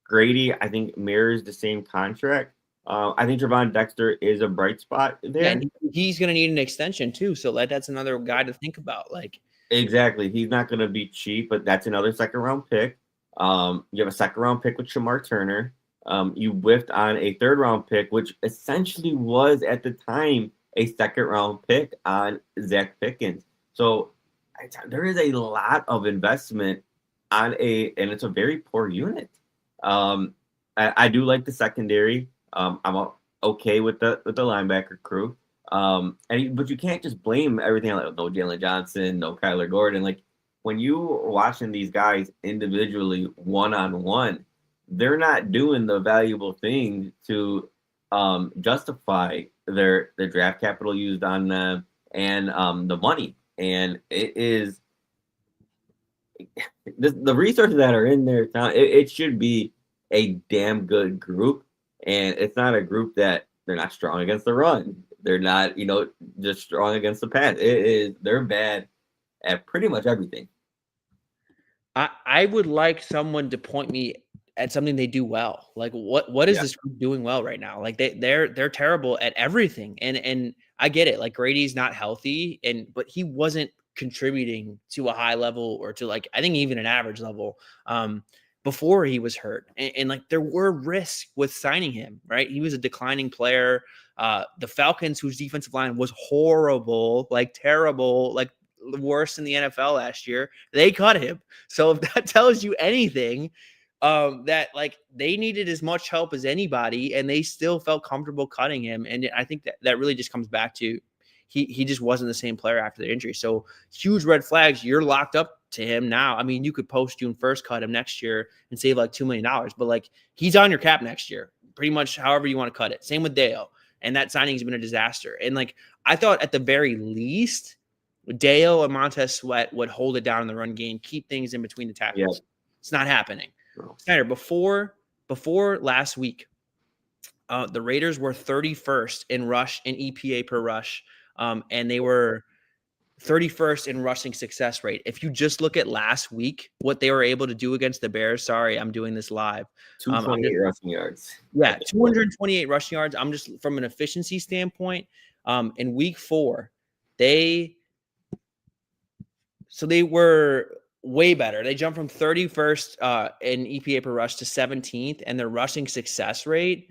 Grady, I think, mirrors the same contract. I think Trevon Dexter is a bright spot there. Yeah, and he's going to need an extension too. So that's another guy to think about. Like, exactly. He's not going to be cheap, but that's another second round pick. You have a second round pick with Shamar Turner. You whiffed on a third round pick, which essentially was at the time a second round pick on Zach Pickens. So there is a lot of investment and it's a very poor unit. I do like the secondary. I'm okay with the linebacker crew. But you can't just blame everything like no Jalen Johnson, no Kyler Gordon. Like when you are watching these guys individually, one-on-one, they're not doing the valuable thing to justify their draft capital used on them and the money. And it is the resources that are in there. It should be a damn good group, and it's not a group that they're not strong against the run. They're not, just strong against the pass. They're bad at pretty much everything. I would like someone to point me at something they do well. Like what is this group doing well right now? Like they're terrible at everything. And I get it. Like Grady's not healthy, but he wasn't contributing to a high level or to like I think even an average level before he was hurt. And like there were risks with signing him, right? He was a declining player. The Falcons, whose defensive line was horrible, like terrible, like worse in the NFL last year, they cut him. So if that tells you anything, that like they needed as much help as anybody and they still felt comfortable cutting him. And I think that really just comes back to he just wasn't the same player after the injury. So huge red flags. You're locked up to him now. I mean, you could post June 1st, cut him next year and save like $2 million, but like he's on your cap next year, pretty much however you want to cut it. Same with Deo. And that signing has been a disaster. And like, I thought at the very least, Deo and Montez Sweat would hold it down in the run game, keep things in between the tackles. Yeah. It's not happening. No. Snyder, before last week, the Raiders were 31st in rush and EPA per rush. And they were 31st in rushing success rate. If you just look at last week, what they were able to do against the Bears, sorry, I'm doing this live. 228 rushing yards. Yeah, 228 rushing yards. I'm just from an efficiency standpoint. In week 4, they were way better. They jumped from 31st in EPA per rush to 17th, and their rushing success rate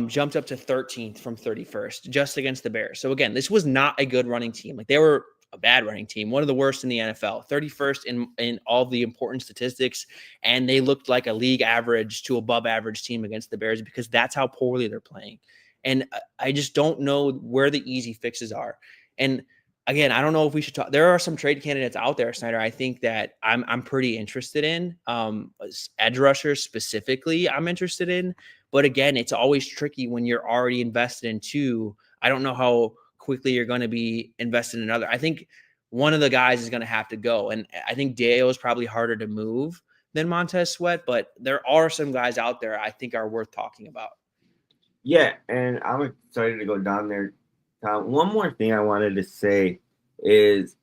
jumped up to 13th from 31st just against the Bears. So again, this was not a good running team. Like they were a bad running team, one of the worst in the NFL, 31st in all the important statistics. And they looked like a league average to above average team against the Bears because that's how poorly they're playing. And I just don't know where the easy fixes are. And again, I don't know if we should talk. There are some trade candidates out there, Snyder. I think that I'm pretty interested in edge rushers specifically. I'm interested in, but again, it's always tricky when you're already invested in two. I don't know how quickly you're going to be invested in another. I think one of the guys is going to have to go, and I think Deo is probably harder to move than Montez Sweat, but there are some guys out there I think are worth talking about. Yeah, and I'm excited to go down there. One more thing I wanted to say is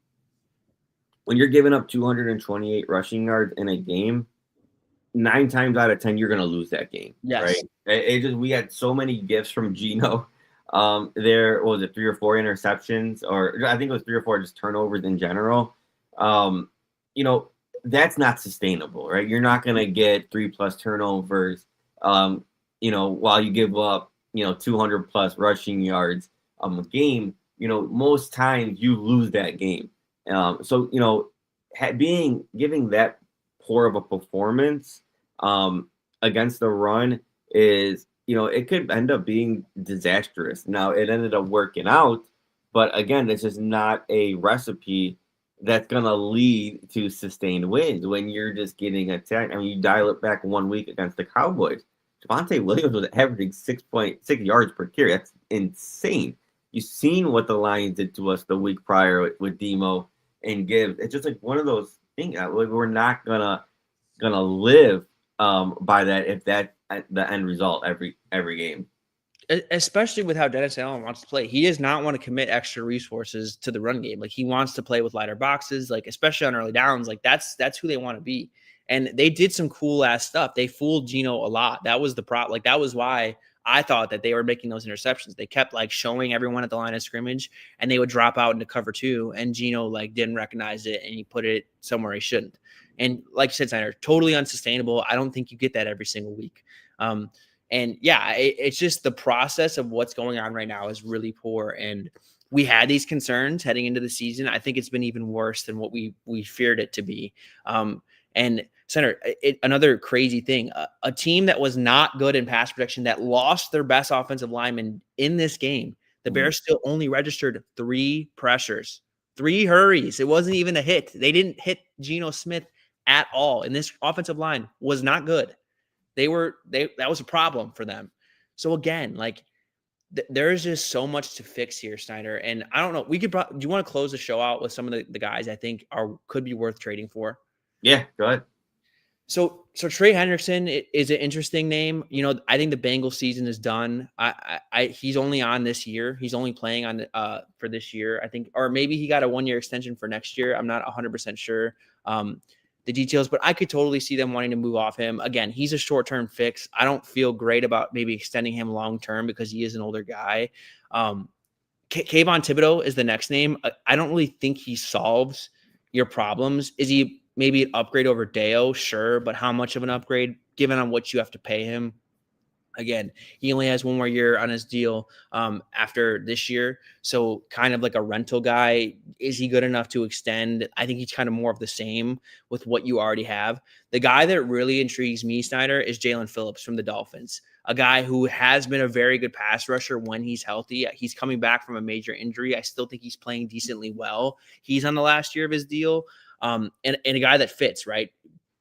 when you're giving up 228 rushing yards in a game, 9 times out of 10, you're going to lose that game. Yes. Right? We had so many gifts from Geno. There was 3 or 4 interceptions, or I think it was 3 or 4 just turnovers in general. That's not sustainable, right? You're not going to get 3+ turnovers, while you give up, 200+ rushing yards a game. Most times you lose that game. giving that poor of a performance against the run is, it could end up being disastrous. Now it ended up working out, but again, it's just not a recipe that's gonna lead to sustained wins when you're just getting attacked. I mean, you dial it back 1 week against the Cowboys. Javonte Williams was averaging 6.6 yards per carry. That's insane. You've seen what the Lions did to us the week prior with Demo and Gibbs. It's just like one of those things. We're not gonna live by that if that's the end result every game. Especially with how Dennis Allen wants to play. He does not want to commit extra resources to the run game. Like, he wants to play with lighter boxes, like especially on early downs. Like that's who they want to be. And they did some cool ass stuff. They fooled Geno a lot. That was the problem. Like, that was why I thought that they were making those interceptions. They kept like showing everyone at the line of scrimmage, and they would drop out into cover 2, and Geno like didn't recognize it, and he put it somewhere he shouldn't. And like you said, Snyder, totally unsustainable. I don't think you get that every single week. And yeah, it's just the process of what's going on right now is really poor. And we had these concerns heading into the season. I think it's been even worse than what we feared it to be. And Senator, another crazy thing, a team that was not good in pass protection, that lost their best offensive lineman in this game, the Bears still only registered 3 pressures, 3 hurries. It wasn't even a hit. They didn't hit Geno Smith at all. And this offensive line was not good. That was a problem for them. So again, like there is just so much to fix here, Snyder. And I don't know, do you want to close the show out with some of the guys I think could be worth trading for? Yeah, go ahead. So Trey Hendrickson is an interesting name. I think the Bengals season is done. He's only on this year. He's only playing on for this year, I think, or maybe he got a 1-year extension for next year. I'm not 100% sure the details, but I could totally see them wanting to move off him. Again, he's a short-term fix. I don't feel great about maybe extending him long-term because he is an older guy. Kayvon Thibodeaux is the next name. I don't really think he solves your problems. Is he maybe an upgrade over Deo? Sure, but how much of an upgrade given on what you have to pay him? Again, he only has 1 more year on his deal after this year. So kind of like a rental guy. Is he good enough to extend? I think he's kind of more of the same with what you already have. The guy that really intrigues me, Snyder, is Jaelan Phillips from the Dolphins, a guy who has been a very good pass rusher when he's healthy. He's coming back from a major injury. I still think he's playing decently well. He's on the last year of his deal. And a guy that fits, right?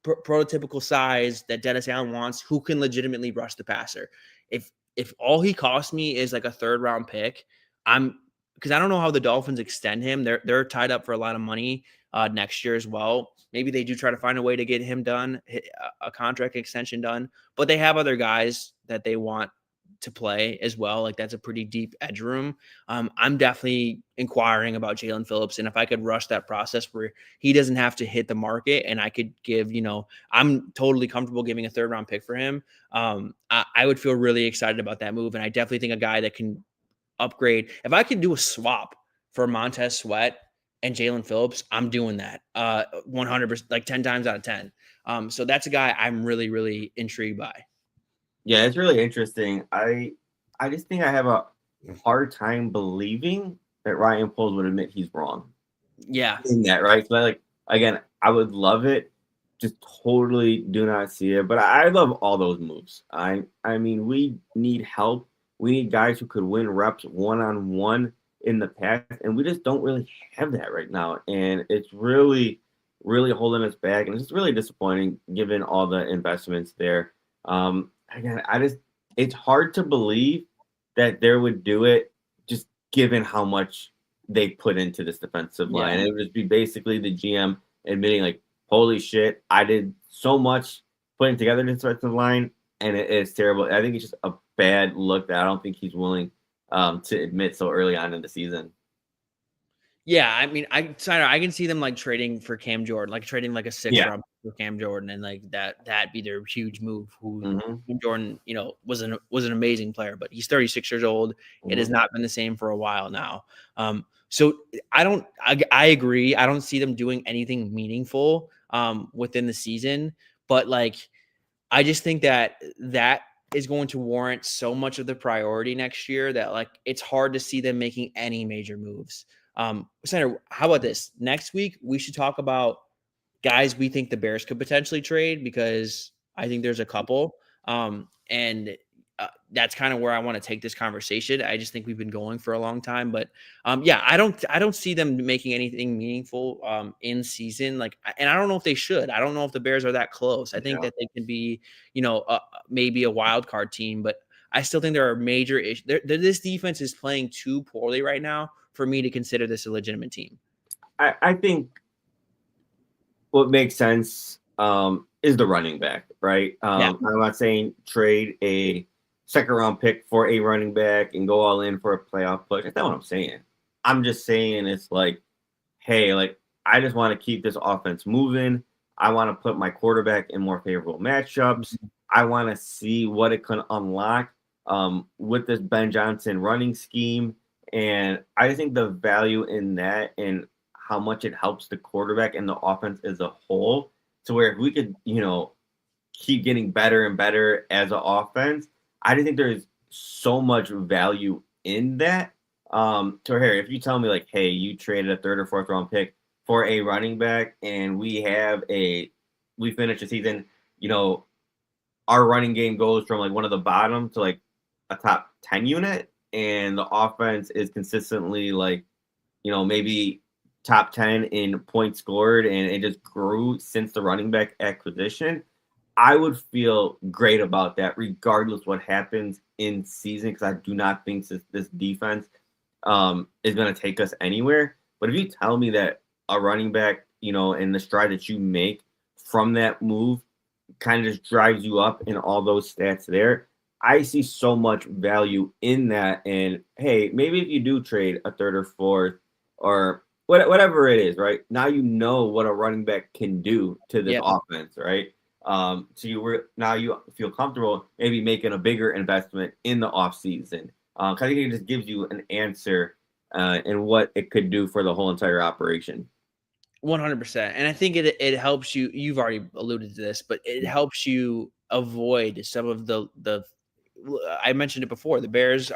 Prototypical size that Dennis Allen wants, who can legitimately rush the passer. If all he cost me is like a 3rd-round pick, because I don't know how the Dolphins extend him. They're tied up for a lot of money next year as well. Maybe they do try to find a way to get him done, a contract extension done, but they have other guys that they want to play as well. Like, that's a pretty deep edge room. I'm definitely inquiring about Jaelan Phillips, and if I could rush that process where he doesn't have to hit the market, and I could give, I'm totally comfortable giving a 3rd-round pick for him. I would feel really excited about that move, and I definitely think a guy that can upgrade. If I could do a swap for Montez Sweat and Jaelan Phillips, I'm doing that 100%, like 10 times out of 10. So that's a guy I'm really, really intrigued by. Yeah, it's really interesting. I just think I have a hard time believing that Ryan Poles would admit he's wrong. Yeah. In that, right? So again, I would love it. Just totally do not see it. But I love all those moves. I mean, we need help. We need guys who could win reps one-on-one in the past, and we just don't really have that right now. And it's really, really holding us back. And it's just really disappointing given all the investments there. Again, it's hard to believe that they would do it just given how much they put into this defensive line. It would just be basically the GM admitting, like, holy shit, I did so much putting together this defensive line, and it's terrible. I think it's just a bad look that I don't think he's willing to admit so early on in the season. Yeah, I mean, I can see them like trading for Cam Jordan, like trading like a 6th-round for Cam Jordan, and like that'd be their huge move. Cam Jordan, was an amazing player, but he's 36 years old. It has not been the same for a while now. So I agree. I don't see them doing anything meaningful within the season, but like I just think that is going to warrant so much of the priority next year that like it's hard to see them making any major moves. Senator, how about this? Next week, we should talk about guys we think the Bears could potentially trade, because I think there's a couple. And that's kind of where I want to take this conversation. I just think we've been going for a long time, but yeah, I don't see them making anything meaningful in season. Like, and I don't know if they should. I don't know if the Bears are that close. I think that they can be, maybe a wild card team, but I still think there are major issues. This defense is playing too poorly right now for me to consider this a legitimate team. I think what makes sense is the running back, right? I'm not saying trade a second-round pick for a running back and go all in for a playoff push. That's not what I'm saying. I'm just saying it's like, hey, like, I just want to keep this offense moving. I want to put my quarterback in more favorable matchups. I want to see what it can unlock with this Ben Johnson running scheme. And I think the value in that and how much it helps the quarterback and the offense as a whole, to where if we could, keep getting better and better as an offense, I think there's so much value in that. To where if you tell me like, hey, you traded a third or fourth round pick for a running back and we finish the season, our running game goes from like one of the bottom to like a top 10 unit, and the offense is consistently like, maybe top 10 in points scored, and it just grew since the running back acquisition, I would feel great about that regardless what happens in season, because I do not think this defense is going to take us anywhere. But if you tell me that a running back, and the stride that you make from that move kind of just drives you up in all those stats there, I see so much value in that. And hey, maybe if you do trade a third or fourth or whatever it is, right? Now you know what a running back can do to this offense, right? So you feel comfortable maybe making a bigger investment in the offseason. I think it just gives you an answer in what it could do for the whole entire operation. 100%. And I think it helps you. You've already alluded to this, but it helps you avoid some of the I mentioned it before. The Bears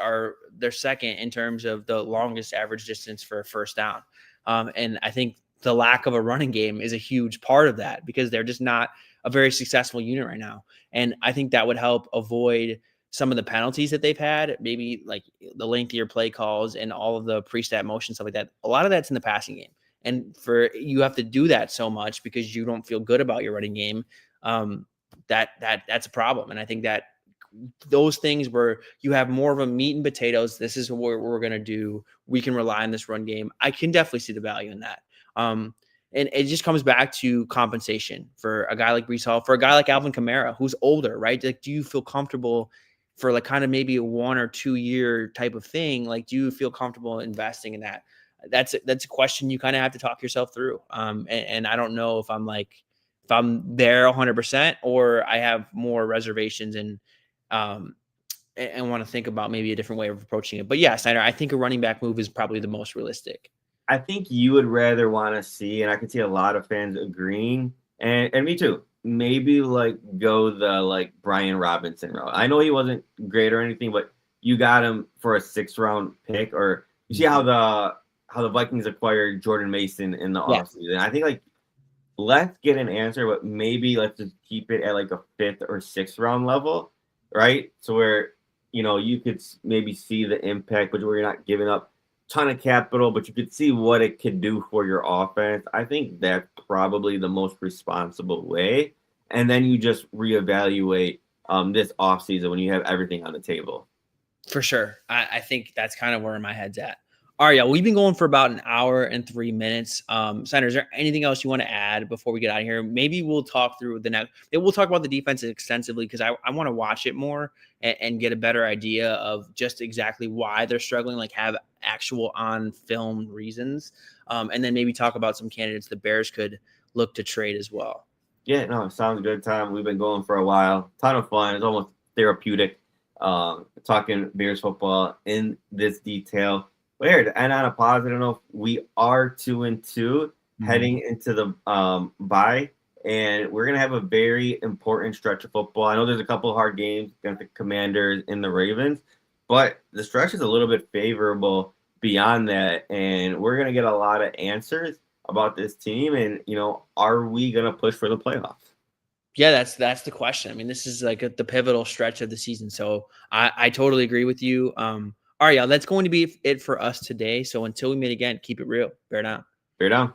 they're second in terms of the longest average distance for a first down. And I think the lack of a running game is a huge part of that, because they're just not a very successful unit right now. And I think that would help avoid some of the penalties that they've had, maybe like the lengthier play calls and all of the pre-snap motion, stuff like that. A lot of that's in the passing game. And you have to do that so much because you don't feel good about your running game. That's a problem. And I think that those things where you have more of a meat and potatoes, this is what we're going to do, we can rely on this run game, I can definitely see the value in that. And it just comes back to compensation for a guy like Breece Hall, for a guy like Alvin Kamara, who's older, right? Like, do you feel comfortable for like kind of maybe a 1 or 2 year type of thing? Like, do you feel comfortable investing in that? That's a question you kind of have to talk yourself through. And I don't know if I'm there 100% or I have more reservations and want to think about maybe a different way of approaching it. But yeah, Snyder, I think a running back move is probably the most realistic. I think you would rather want to see, and I can see a lot of fans agreeing, and me too, maybe like go the like Brian Robinson route. I know he wasn't great or anything, but you got him for a 6th round pick, or you see how the Vikings acquired Jordan Mason in the offseason. I think like let's get an answer, but maybe let's just keep it at like a 5th or 6th round level, right? So where you could maybe see the impact, but where you're not giving up ton of capital, but you could see what it could do for your offense. I think that's probably the most responsible way. And then you just reevaluate this offseason when you have everything on the table. For sure. I think that's kind of where my head's at. All right, we've been going for about an hour and 3 minutes. Sandra, is there anything else you want to add before we get out of here? Maybe we'll talk through we'll talk about the defense extensively, because I want to watch it more and get a better idea of just exactly why they're struggling, like have actual on film reasons. And then maybe talk about some candidates the Bears could look to trade as well. Yeah, no, it sounds good, Tom. We've been going for a while. Ton of fun. It's almost therapeutic talking Bears football in this detail. But here, to end on a positive note, we are 2-2 heading into the bye, and we're going to have a very important stretch of football. I know there's a couple of hard games against the Commanders and the Ravens, but the stretch is a little bit favorable beyond that, and we're going to get a lot of answers about this team, and are we gonna push for the playoffs? Yeah, that's the question. I mean, this is like the pivotal stretch of the season. So I totally agree with you. All right, y'all, that's going to be it for us today. So until we meet again, keep it real. Bear down. Bear down.